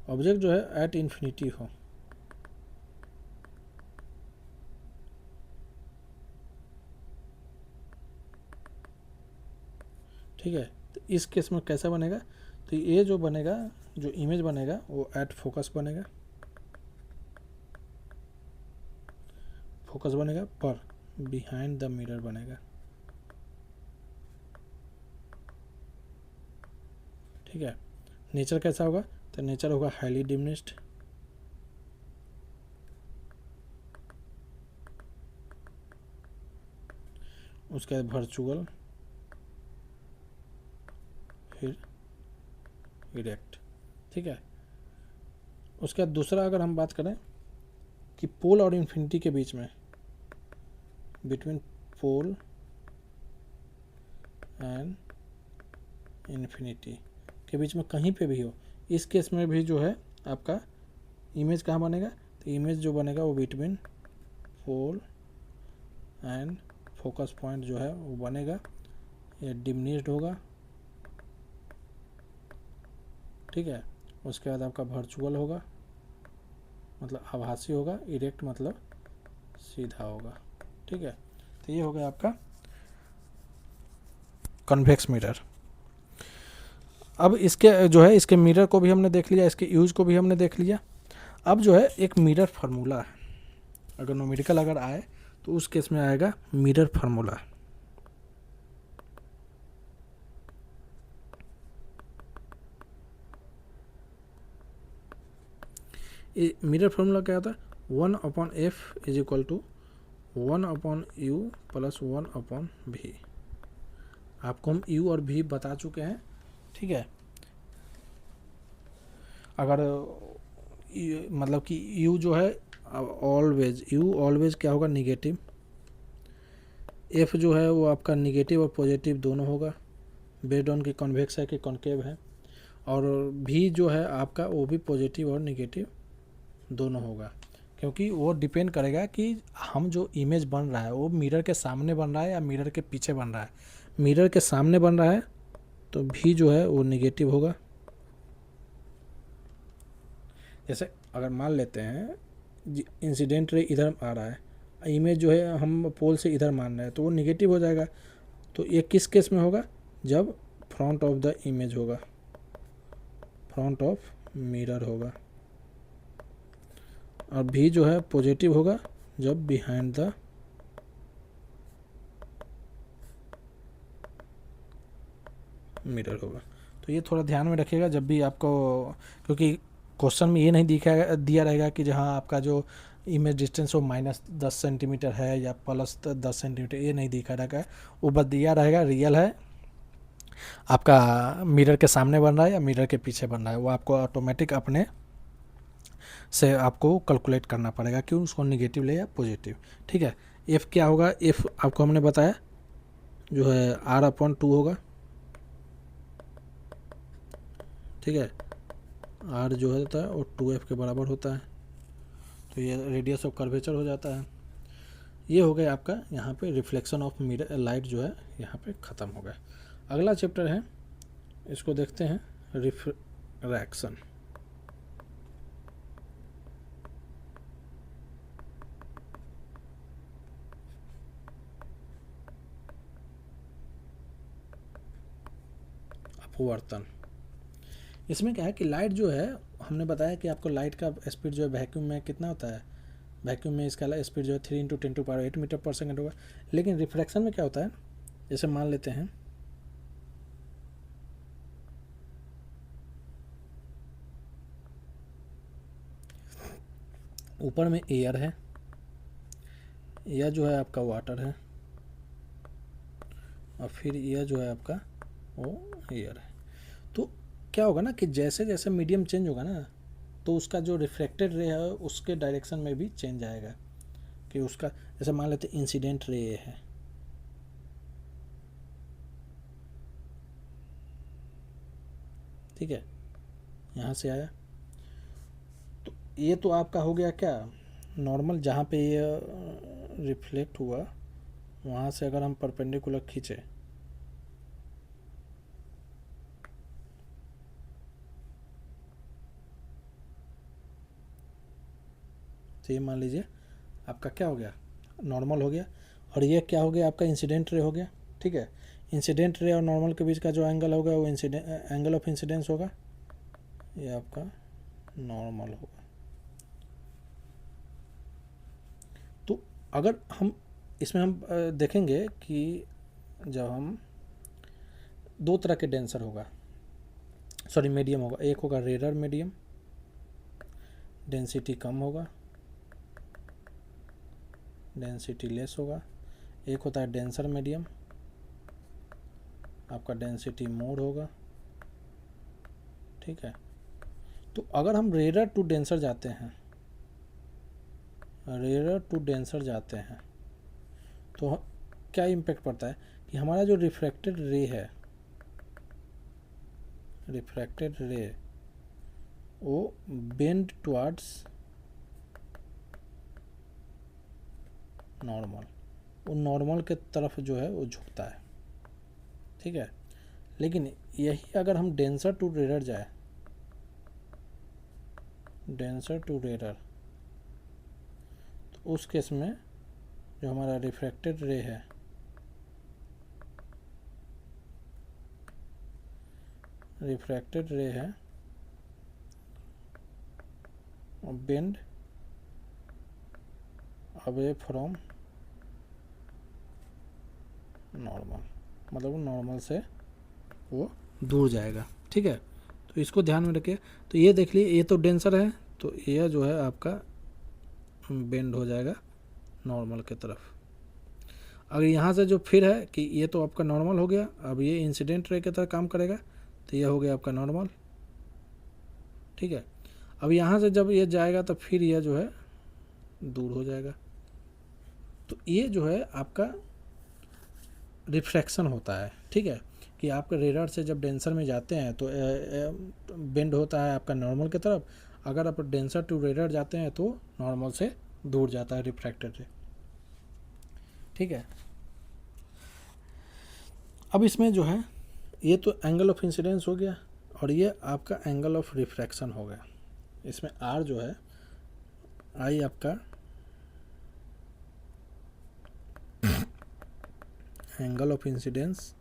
ऑब्जेक्ट जो है एट इन्फिनिटी हो, ठीक है, तो इस केस में कैसा बनेगा? तो ये जो बनेगा, जो इमेज बनेगा वो एट फोकस बनेगा, फोकस बनेगा, पर बिहाइंड द मिरर बनेगा। ठीक है। नेचर कैसा होगा, तो नेचर होगा हाईली डिमिनिश्ड, उसके बाद वर्चुअल, फिर इरेक्ट। ठीक है। उसके बाद दूसरा अगर हम बात करें कि पोल और इन्फिनिटी के बीच में, बिटवीन पोल एंड इन्फिनिटी के बीच में कहीं पे भी हो, इस केस में भी जो है आपका इमेज कहाँ बनेगा, तो इमेज जो बनेगा वो between pole and focus point जो है वो बनेगा, ये डिमिनिश्ड होगा। ठीक है। उसके बाद आपका वर्चुअल होगा, मतलब आभासी होगा, इरेक्ट मतलब सीधा होगा। ठीक है। तो ये हो गया आपका कन्वेक्स मिरर। अब इसके जो है, इसके मिरर को भी हमने देख लिया, इसके यूज को भी हमने देख लिया। अब जो है एक मिरर फार्मूला है, अगर न्यूमेरिकल अगर आए तो उस केस में आएगा मिरर फार्मूला। ये मिरर फार्मूला क्या होता है, 1/f is equal to 1/u plus 1/v। आपको हम u और v बता चुके हैं। ठीक है। अगर मतलब कि u जो है ऑलवेज, u ऑलवेज क्या होगा, निगेटिव। f जो है वो आपका निगेटिव और पॉजिटिव दोनों होगा, बेस्ड ऑन की कॉन्वेक्स है कि कॉन्केव है। और v जो है आपका वो भी पॉजिटिव और निगेटिव दोनों होगा, क्योंकि वो डिपेंड करेगा कि हम जो इमेज बन रहा है वो मिरर के सामने बन रहा है या मिरर के पीछे बन रहा है। मिरर के सामने बन रहा है तो भी जो है वो निगेटिव होगा। जैसे अगर मान लेते हैं इंसिडेंट रे इधर आ रहा है, इमेज जो है हम पोल से इधर मान रहे हैं, तो वो निगेटिव हो जाएगा। तो ये किस केस में होगा, जब फ्रंट ऑफ द इमेज होगा, फ्रंट ऑफ मिरर होगा। और भी जो है पॉजिटिव होगा जब बिहाइंड द मिरर होगा। तो ये थोड़ा ध्यान में रखिएगा जब भी आपको, क्योंकि क्वेश्चन में ये नहीं दिया रहेगा कि जहाँ आपका जो इमेज डिस्टेंस हो -10 सेंटीमीटर है या +10 सेंटीमीटर, ये नहीं दिखा रहेगा। वो बस दिया रहेगा रियल है, आपका मिरर के सामने बन रहा है या मिरर के पीछे बन रहा है, वो आपको ऑटोमेटिक अपने से आपको कैलकुलेट करना पड़ेगा कि उसको निगेटिव ले या पॉजिटिव। ठीक है। एफ क्या होगा, एफ आपको हमने बताया जो है R/2 होगा। ठीक है। R जो होता है वो 2F के बराबर होता है, तो ये रेडियस ऑफ कर्वेचर हो जाता है। ये हो गया आपका यहाँ पे रिफ्लेक्शन ऑफ मिरर लाइट जो है यहाँ पे ख़त्म हो गया। अगला चैप्टर है, इसको देखते हैं, रिफ्रैक्शन। अपवर्तन। इसमें क्या है कि लाइट जो है, हमने बताया कि आपको लाइट का स्पीड जो है वैक्यूम में कितना होता है, वैक्यूम में इसका स्पीड जो है 3 × 10⁸ मीटर पर सेकेंड होगा। लेकिन रिफ्रैक्शन में क्या होता है, जैसे मान लेते हैं ऊपर में एयर है, यह जो है आपका वाटर है, और फिर यह जो है आपका वो एयर है। तो क्या होगा ना कि जैसे जैसे मीडियम चेंज होगा ना, तो उसका जो रिफ्लेक्टेड रे है उसके डायरेक्शन में भी चेंज आएगा। कि उसका जैसे मान लेते इंसिडेंट रे है, ठीक है, यहाँ से आया, तो ये तो आपका हो गया क्या, नॉर्मल जहाँ पे ये रिफ्लेक्ट हुआ वहाँ से अगर हम परपेंडिकुलर खींचे, तो ये मान लीजिए आपका क्या हो गया, नॉर्मल हो गया, और ये क्या हो गया आपका इंसिडेंट रे हो गया। ठीक है। इंसिडेंट रे और नॉर्मल के बीच का जो एंगल होगा वो एंगल ऑफ इंसिडेंस होगा, ये आपका नॉर्मल होगा। तो अगर हम इसमें हम देखेंगे कि जब हम दो तरह के डेंसर होगा, सॉरी मीडियम होगा, एक होगा रेयर मीडियम, डेंसिटी कम होगा, डेंसिटी लेस होगा। एक होता है डेंसर मीडियम, आपका डेंसिटी मोर होगा, ठीक है। तो अगर हम रेयर टू डेंसर जाते हैं, रेयर टू डेंसर जाते हैं, तो क्या इम्पेक्ट पड़ता है कि हमारा जो रिफ्रैक्टेड रे है, रिफ्रैक्टेड रे वो बेंड टुवर्ड्स नॉर्मल, वो नॉर्मल के तरफ जो है वो झुकता है, ठीक है। लेकिन यही अगर हम डेंसर टू रेयर जाए, डेंसर टू रेयर, तो उस केस में जो हमारा रिफ्रैक्टेड रे है, रिफ्रैक्टेड रे है बेंड अवे फ्रॉम नॉर्मल, मतलब वो नॉर्मल से वो दूर जाएगा, ठीक है। तो इसको ध्यान में रखिए। तो ये देख लीजिए, ये तो डेंसर है, तो यह जो है आपका बेंड हो जाएगा नॉर्मल के तरफ। अगर यहाँ से जो फिर है कि ये तो आपका नॉर्मल हो गया, अब ये इंसिडेंट रे की तरह काम करेगा, तो ये हो गया आपका नॉर्मल, ठीक है। अब यहाँ से जब ये जाएगा तो फिर यह जो है दूर हो जाएगा। तो ये जो है आपका रिफ्रैक्शन होता है, ठीक है, कि आपके रेडार से जब डेंसर में जाते हैं तो बेंड होता है आपका नॉर्मल की तरफ, अगर आप डेंसर टू रेडार जाते हैं तो नॉर्मल से दूर जाता है रिफ्रैक्टेड रे, ठीक है। अब इसमें जो है ये तो एंगल ऑफ इंसिडेंस हो गया और ये आपका एंगल ऑफ रिफ्रैक्शन हो गया। इसमें आर जो है, आई आपका एंगल ऑफ इंसिडेंस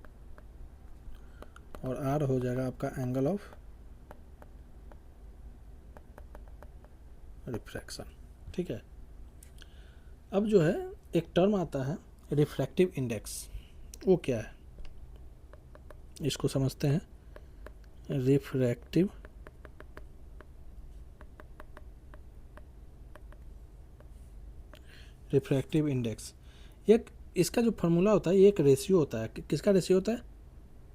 और आर हो जाएगा आपका एंगल ऑफ रिफ्रैक्शन, ठीक है। अब जो है एक टर्म आता है रिफ्रैक्टिव इंडेक्स, वो क्या है इसको समझते हैं। रिफ्रैक्टिव रिफ्रैक्टिव इंडेक्स, एक इसका जो फार्मूला होता है, ये एक रेशियो होता है। किसका रेशियो होता है?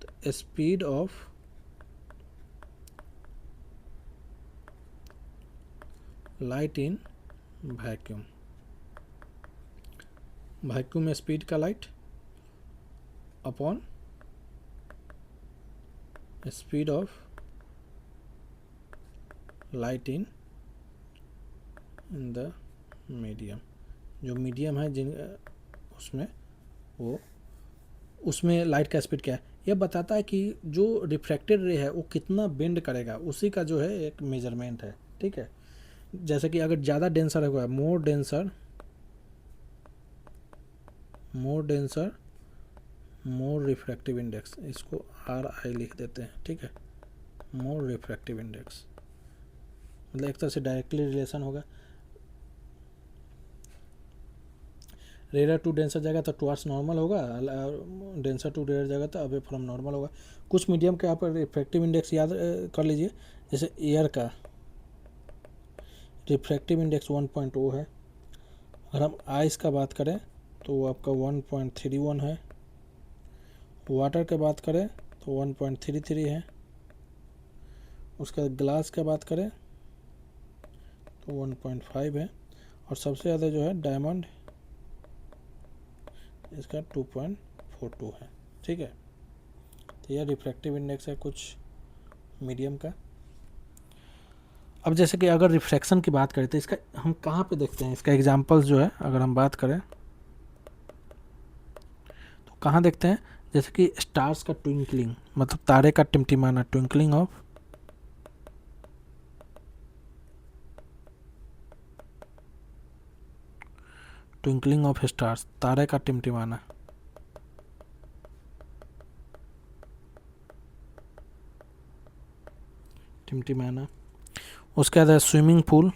तो speed of light in vacuum, vacuum में स्पीड का light upon speed of light in the medium, जो मीडियम है जिन उसमें वो उसमें लाइट का स्पीड क्या है, यह बताता है कि जो रिफ्रैक्टेड रे है वो कितना बेंड करेगा, उसी का जो है एक मेजरमेंट है, ठीक है। जैसे कि अगर ज़्यादा डेंसर होगा, मोर डेंसर मोर रिफ्रैक्टिव इंडेक्स, इसको आर आई लिख देते हैं, ठीक है। मोर रिफ्रैक्टिव इंडेक्स मतलब एक तरह से डायरेक्टली रिलेशन होगा। रेयर टू डेंसर जाएगा तो टुवर्ड्स नॉर्मल होगा, डेंसर टू रेयर जाएगा तो अवे फ्रॉम नॉर्मल होगा। कुछ मीडियम के आप रिफ्रैक्टिव इंडेक्स याद कर लीजिए, जैसे एयर का रिफ्रैक्टिव इंडेक्स 1.0 है। अगर हम आइस का बात करें तो वो आपका 1.31 है। वाटर की बात करें तो 1.33 है। उसका ग्लास की बात करें तो 1.5 है। और सबसे ज़्यादा जो है डायमंड, इसका 2.42 है, ठीक है। तो यह रिफ्रैक्टिव इंडेक्स है कुछ मीडियम का। अब जैसे कि अगर रिफ्रैक्शन की बात करें तो इसका हम कहाँ पे देखते हैं, इसका एग्जांपल्स जो है अगर हम बात करें तो कहाँ देखते हैं, जैसे कि स्टार्स का ट्विंकलिंग, मतलब तारे का टिमटिमाना, ट्विंकलिंग ऑफ स्टार्स, तारे का टिमटिमाना। एम्प्टी में आना। उसके बाद है स्विमिंग पूल,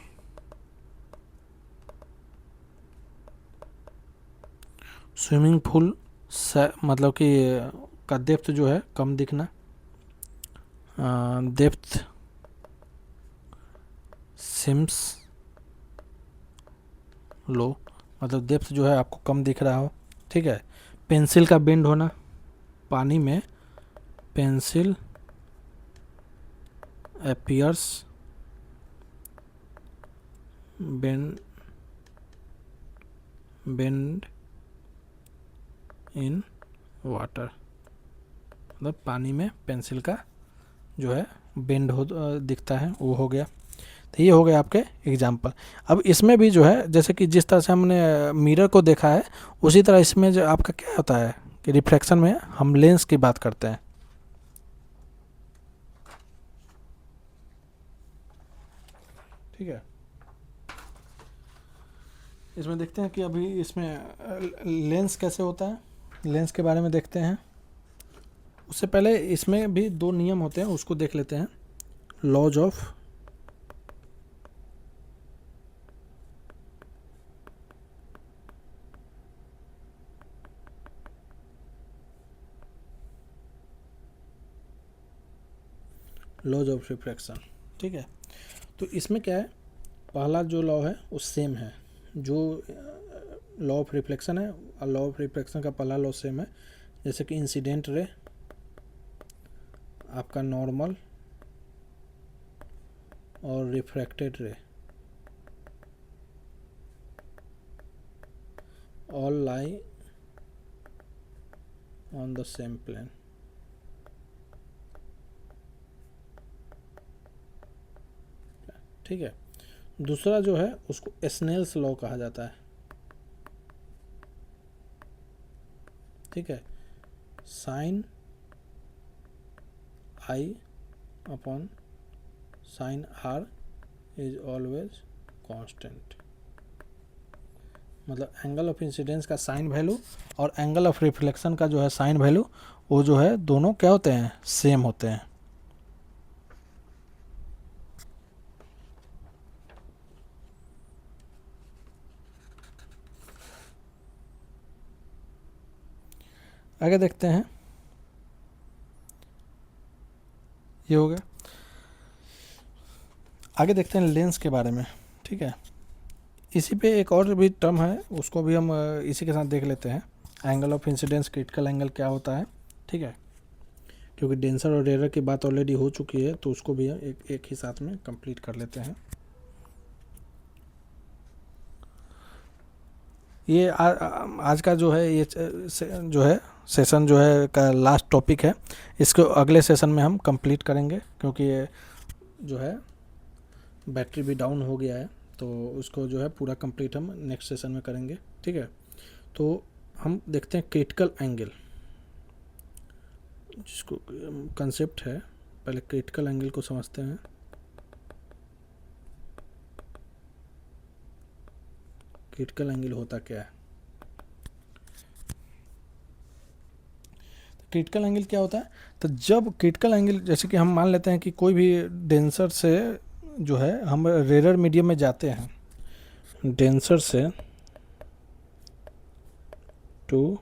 स्विमिंग पूल मतलब कि का डेप्थ जो है कम दिखना, डेप्थ सिम्स लो, मतलब डेप्थ जो है आपको कम दिख रहा हो, ठीक है। पेंसिल का बेंड होना, पानी में pencil appears bend in water, मतलब पानी में पेंसिल का जो है बेंड हो दिखता है, वो हो गया। तो ये हो गया आपके एग्जाम्पल। अब इसमें भी जो है जैसे कि जिस तरह से हमने मिरर को देखा है, उसी तरह इसमें जो आपका क्या होता है कि रिफ्लेक्शन में हम लेंस की बात करते हैं, ठीक है। इसमें देखते हैं कि अभी इसमें लेंस कैसे होता है, लेंस के बारे में देखते हैं। उससे पहले इसमें भी दो नियम होते हैं, उसको देख लेते हैं। लॉज ऑफ रिफ्रैक्शन, ठीक है। तो इसमें क्या है, पहला जो लॉ है वो सेम है, जो लॉ ऑफ रिफ्लेक्शन है और लॉ ऑफ रिफ्लेक्शन का पहला लॉ सेम है। जैसे कि इंसिडेंट रे, आपका नॉर्मल और refracted ray all lie on the same plane, ठीक है। दूसरा जो है उसको स्नेल्स लॉ कहा जाता है, ठीक है। Sine i upon sine r is always constant, मतलब एंगल ऑफ इंसिडेंस का साइन वैल्यू और एंगल ऑफ रिफ्लेक्शन का जो है साइन वैल्यू, वो जो है दोनों क्या होते हैं, सेम होते हैं। आगे देखते हैं, ये हो गया। आगे देखते हैं लेंस के बारे में, ठीक है। इसी पे एक और भी टर्म है, उसको भी हम इसी के साथ देख लेते हैं। Angle of incidence, critical angle क्या होता है, ठीक है। क्योंकि डेंसर और रेयर की बात ऑलरेडी हो चुकी है, तो उसको भी एक ही साथ में कंप्लीट कर लेते हैं। ये आज का जो है ये जो है सेशन जो है का लास्ट टॉपिक है। इसको अगले सेशन में हम कंप्लीट करेंगे, क्योंकि ये जो है बैटरी भी डाउन हो गया है, तो उसको जो है पूरा कंप्लीट हम नेक्स्ट सेशन में करेंगे, ठीक है। तो हम देखते हैं क्रिटिकल एंगल, जिसको कंसेप्ट है, पहले क्रिटिकल एंगल को समझते हैं। क्रिटिकल एंगल होता क्या है, क्रिटिकल एंगल क्या होता है, तो जब क्रिटिकल एंगल, जैसे कि हम मान लेते हैं कि कोई भी डेंसर से जो है हम रेयर मीडियम में जाते हैं, डेंसर से टू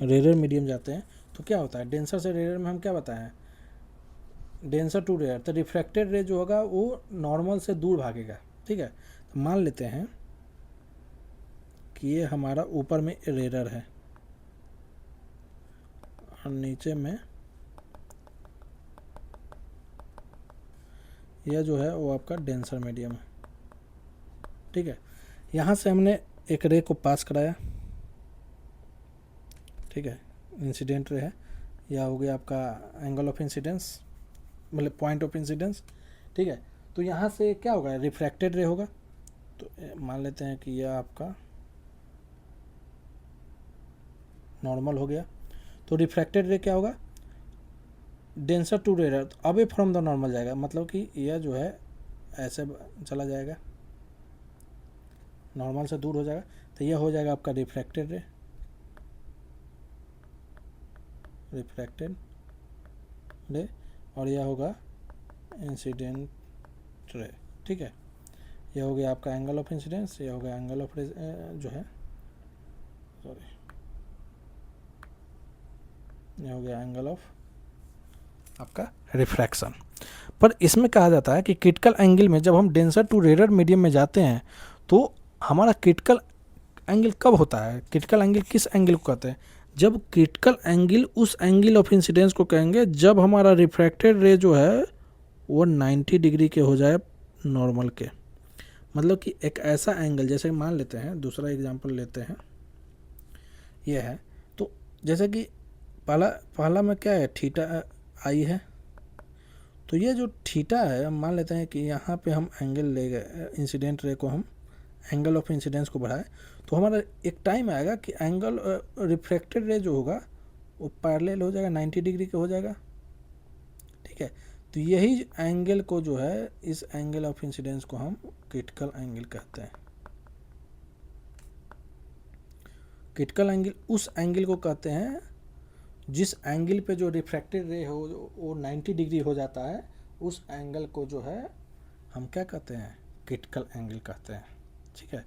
रेयर मीडियम जाते हैं, तो क्या होता है, डेंसर से रेयर में हम क्या बताएं, डेंसर टू रेयर, तो रिफ्रैक्टेड रे जो होगा वो नॉर्मल से दूर भागेगा, ठीक है। तो मान लेते हैं कि ये हमारा ऊपर में रेयर है और नीचे में यह जो है वो आपका डेंसर मीडियम है, ठीक है। यहाँ से हमने एक रे को पास कराया, ठीक है, इंसिडेंट रे है, यह हो गया आपका एंगल ऑफ इंसिडेंस, मतलब पॉइंट ऑफ इंसिडेंस, ठीक है। तो यहाँ से क्या होगा, रिफ्रैक्टेड रे होगा, तो मान लेते हैं कि यह आपका नॉर्मल हो गया। तो रिफ्रैक्टेड रे क्या होगा, डेंसर टू रेयर, तो अवे फ्रॉम द नॉर्मल जाएगा, मतलब कि यह जो है ऐसे चला जाएगा, नॉर्मल से दूर हो जाएगा, तो यह हो जाएगा आपका रिफ्रैक्टेड रे, रिफ्रैक्टेड रे, और यह होगा इंसिडेंट रे, ठीक है। ये हो गया आपका एंगल ऑफ इंसिडेंस, ये हो गया एंगल ऑफ जो है, सॉरी, ये हो गया एंगल ऑफ आपका रिफ्रैक्शन। पर इसमें कहा जाता है कि क्रिटिकल एंगल में जब हम डेंसर टू रेयर मीडियम में जाते हैं तो हमारा क्रिटिकल एंगल कब होता है, क्रिटिकल एंगल किस एंगल को कहते हैं, जब क्रिटिकल एंगल उस एंगल ऑफ इंसिडेंस को कहेंगे जब हमारा रिफ्रैक्टेड रे जो है वो 90 डिग्री के हो जाए नॉर्मल के। मतलब कि एक ऐसा एंगल, जैसे मान लेते हैं, दूसरा एग्जांपल लेते हैं, ये है, तो जैसे कि पहला में क्या है, थीटा आई है, तो ये जो थीटा है, हम मान लेते हैं कि यहाँ पे हम एंगल ले गए, इंसिडेंट रे को हम एंगल ऑफ इंसिडेंस को बढ़ाए, तो हमारा एक टाइम आएगा कि एंगल रिफ्रैक्टेड रे जो होगा वो पैरेलल हो जाएगा, 90 डिग्री का हो जाएगा, ठीक है। तो यही एंगल को जो है, इस एंगल ऑफ इंसिडेंस को हम क्रिटिकल एंगल कहते हैं। क्रिटिकल एंगल उस एंगल को कहते हैं जिस एंगल पे जो रिफ्रैक्टेड रे हो वो 90 डिग्री हो जाता है, उस एंगल को जो है हम क्या कहते हैं, क्रिटिकल एंगल कहते हैं, ठीक है।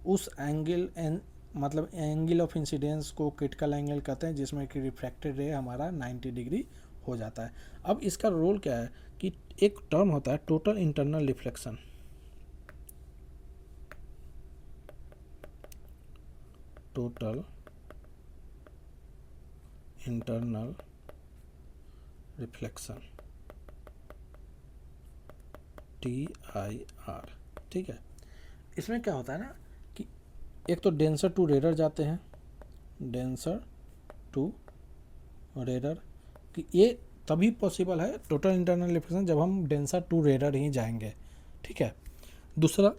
उस एंगल मतलब एंगल ऑफ इंसिडेंस को क्रिटिकल एंगल कहते हैं जिसमें कि रिफ्रैक्टेड रे हमारा 90 डिग्री हो जाता है। अब इसका रोल क्या है कि एक टर्म होता है total internal reflection, total internal reflection, TIR, ठीक है। इसमें क्या होता है ना कि एक तो डेंसर टू रेयर जाते हैं, डेंसर टू रेयर, कि ये तभी पॉसिबल है टोटल इंटरनल रिफ्लेक्शन जब हम डेंसर टू रेयर ही जाएंगे, ठीक है। दूसरा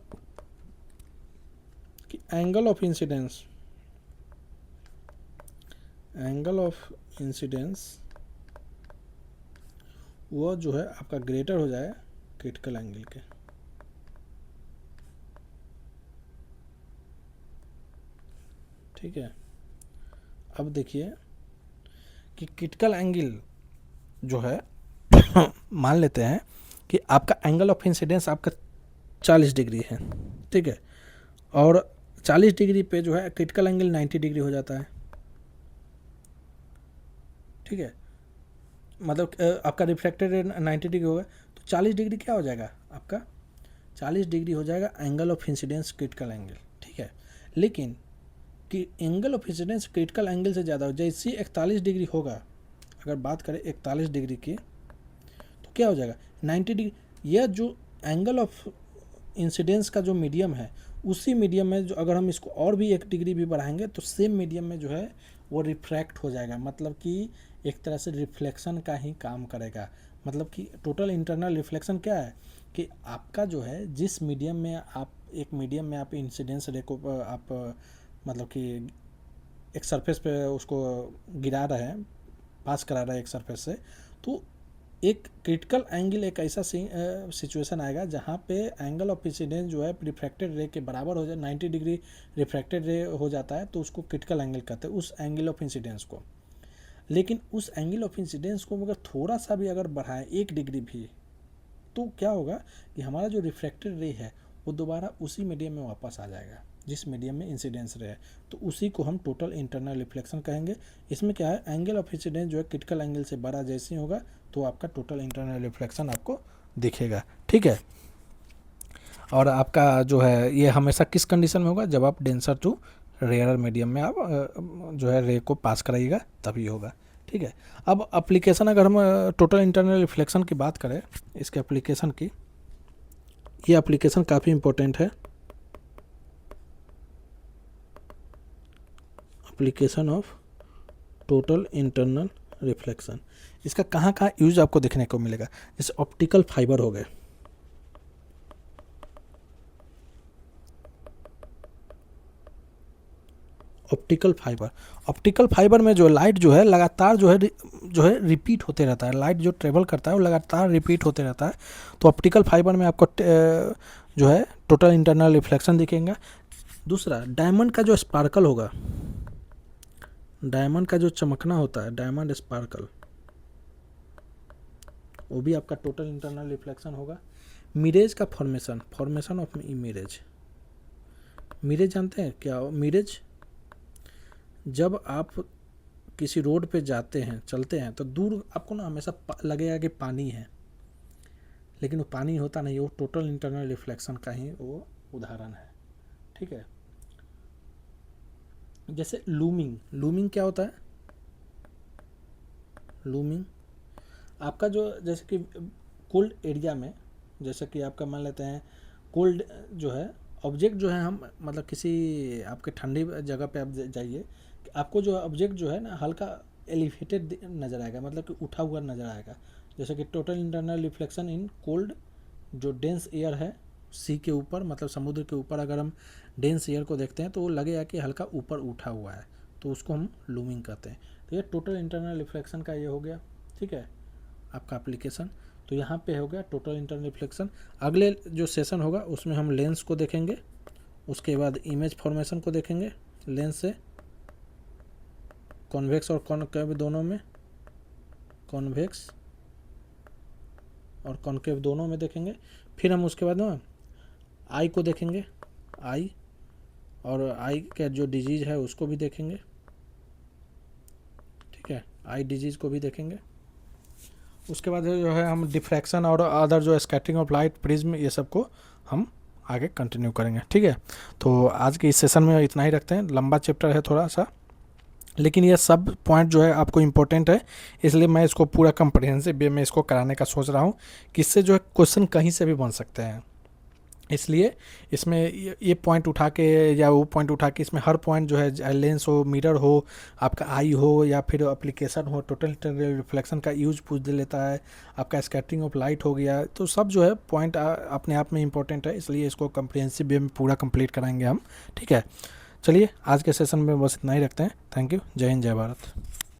कि angle of incidence, angle of incidence वो जो है आपका ग्रेटर हो जाए क्रिटिकल एंगल के, ठीक है। अब देखिए कि क्रिटिकल एंगल जो है मान लेते हैं कि आपका एंगल ऑफ इंसिडेंस आपका 40 डिग्री है, ठीक है, और 40 डिग्री पे जो है क्रिटिकल एंगल 90 डिग्री हो जाता है, ठीक है। मतलब आपका रिफ्रैक्टेड रे 90 डिग्री होगा, तो 40 डिग्री क्या हो जाएगा आपका, 40 डिग्री हो जाएगा angle of incidence critical angle, ठीक है। लेकिन कि angle of incidence critical angle से ज़्यादा हो, जैसे 41 डिग्री होगा, अगर बात करें 41 डिग्री की, तो क्या हो जाएगा 90 डिग्री। यह जो एंगल ऑफ इंसिडेंस का जो मीडियम है, उसी मीडियम में जो अगर हम इसको और भी 1 डिग्री भी बढ़ाएंगे तो सेम मीडियम में जो है वो रिफ्रैक्ट हो जाएगा, मतलब कि एक तरह से रिफ्लेक्शन का ही काम करेगा। मतलब कि टोटल इंटरनल रिफ्लेक्शन क्या है कि आपका जो है जिस मीडियम में आप, एक मीडियम में आप इंसिडेंस रे को आप मतलब कि एक सरफेस पे उसको गिरा रहे हैं, पास करा रहे हैं एक सरफेस से, तो एक क्रिटिकल एंगल एक ऐसा सिचुएशन आएगा जहाँ पे एंगल ऑफ इंसिडेंस जो है रिफ्रैक्टेड रे के बराबर हो जाए, 90 डिग्री रिफ्रैक्टेड रे हो जाता है, तो उसको क्रिटिकल एंगल कहते हैं उस एंगल ऑफ इंसिडेंस को। लेकिन उस एंगल ऑफ इंसिडेंस को अगर थोड़ा सा भी अगर बढ़ाएं 1 डिग्री भी, तो क्या होगा कि हमारा जो रिफ्रैक्टेड रे है वो दोबारा उसी मीडियम में वापस आ जाएगा जिस मीडियम में इंसिडेंस रे है, तो उसी को हम टोटल इंटरनल रिफ्लेक्शन कहेंगे। इसमें क्या है, एंगल ऑफ इंसिडेंस जो है क्रिटिकल एंगल से बड़ा जैसे होगा तो आपका टोटल इंटरनल रिफ्लेक्शन आपको दिखेगा, ठीक है। और आपका जो है ये हमेशा किस कंडीशन में होगा, जब आप डेंसर टू रेयर मीडियम में आप जो है रे को पास कराइएगा तभी होगा, ठीक है। अब एप्लीकेशन, अगर हम टोटल इंटरनल रिफ्लेक्शन की बात करें, इसके एप्लीकेशन की, ये एप्लीकेशन काफ़ी इम्पोर्टेंट है, application of total internal reflection. इसका कहाँ कहाँ यूज आपको देखने को मिलेगा, जैसे ऑप्टिकल फाइबर हो गए, ऑप्टिकल फाइबर में जो लाइट जो है लगातार जो है रिपीट होते रहता है, लाइट जो ट्रेवल करता है वो लगातार रिपीट होते रहता है, तो ऑप्टिकल फाइबर में आपको जो है टोटल इंटरनल रिफ्लेक्शन दिखेगा। दूसरा, डायमंड का जो स्पार्कल होगा, डायमंड का जो चमकना होता है, डायमंड स्पार्कल, वो भी आपका टोटल इंटरनल रिफ्लेक्शन होगा। मिरेज का फॉर्मेशन ऑफ मिरेज, मिरेज जानते हैं क्या? मिरेज, जब आप किसी रोड पे जाते हैं, चलते हैं, तो दूर आपको ना हमेशा लगेगा कि पानी है, लेकिन वो पानी होता नहीं, वो टोटल इंटरनल रिफ्लेक्शन का ही वो उदाहरण है। ठीक है। जैसे लूमिंग, लूमिंग क्या होता है? लूमिंग आपका जो, जैसे कि कोल्ड एरिया में, जैसे कि आपका मान लेते हैं कोल्ड जो है ऑब्जेक्ट जो है, हम मतलब किसी आपके ठंडी जगह पे आप जाइए, आपको जो ऑब्जेक्ट जो है ना हल्का एलिवेटेड नज़र आएगा, मतलब कि उठा हुआ नज़र आएगा। जैसे कि total internal reflection in cold, जो डेंस एयर है सी के ऊपर, मतलब समुद्र के ऊपर अगर हम डेंस एयर को देखते हैं तो वो लगेगा कि हल्का ऊपर उठा हुआ है, तो उसको हम लूमिंग कहते हैं। तो ये टोटल इंटरनल रिफ्लेक्शन का ये हो गया। ठीक है, आपका एप्लीकेशन। तो यहाँ पे हो गया टोटल इंटरनल रिफ्लेक्शन। अगले जो सेशन होगा उसमें हम लेंस को देखेंगे, उसके बाद इमेज फॉर्मेशन को देखेंगे, लेंस से कॉन्वेक्स और कॉनकेव दोनों में, कॉन्वेक्स और कॉनकेव दोनों में देखेंगे। फिर हम उसके बाद ना आई को देखेंगे, आई, और आई का जो डिजीज़ है उसको भी देखेंगे। ठीक है, आई डिजीज़ को भी देखेंगे। उसके बाद जो है हम डिफ्रैक्शन और अदर जो स्कैटरिंग ऑफ लाइट, प्रिज्म, ये सब को हम आगे कंटिन्यू करेंगे। ठीक है, तो आज के इस सेशन में इतना ही रखते हैं। लंबा चैप्टर है थोड़ा सा, लेकिन ये सब पॉइंट जो है आपको इम्पोर्टेंट है, इसलिए मैं इसको पूरा कंप्रिहेंसिव वे में इसको कराने का सोच रहा हूँ कि इससे जो है क्वेश्चन कहीं से भी बन सकते हैं। इसलिए इसमें ये पॉइंट उठा के या वो पॉइंट उठा के, इसमें हर पॉइंट जो है, लेंस हो, मिरर हो, आपका आई हो, या फिर एप्लीकेशन हो, टोटल रिफ्लेक्शन का यूज पूछ दे लेता है, आपका स्कैटरिंग ऑफ लाइट हो गया, तो सब जो है पॉइंट अपने आप में इंपॉर्टेंट है, इसलिए इसको कंप्रिहेंसिव वे में पूरा कंप्लीट कराएंगे हम। ठीक है, चलिए आज के सेशन में बस इतना ही रखते हैं। थैंक यू, जय हिंद, जय भारत।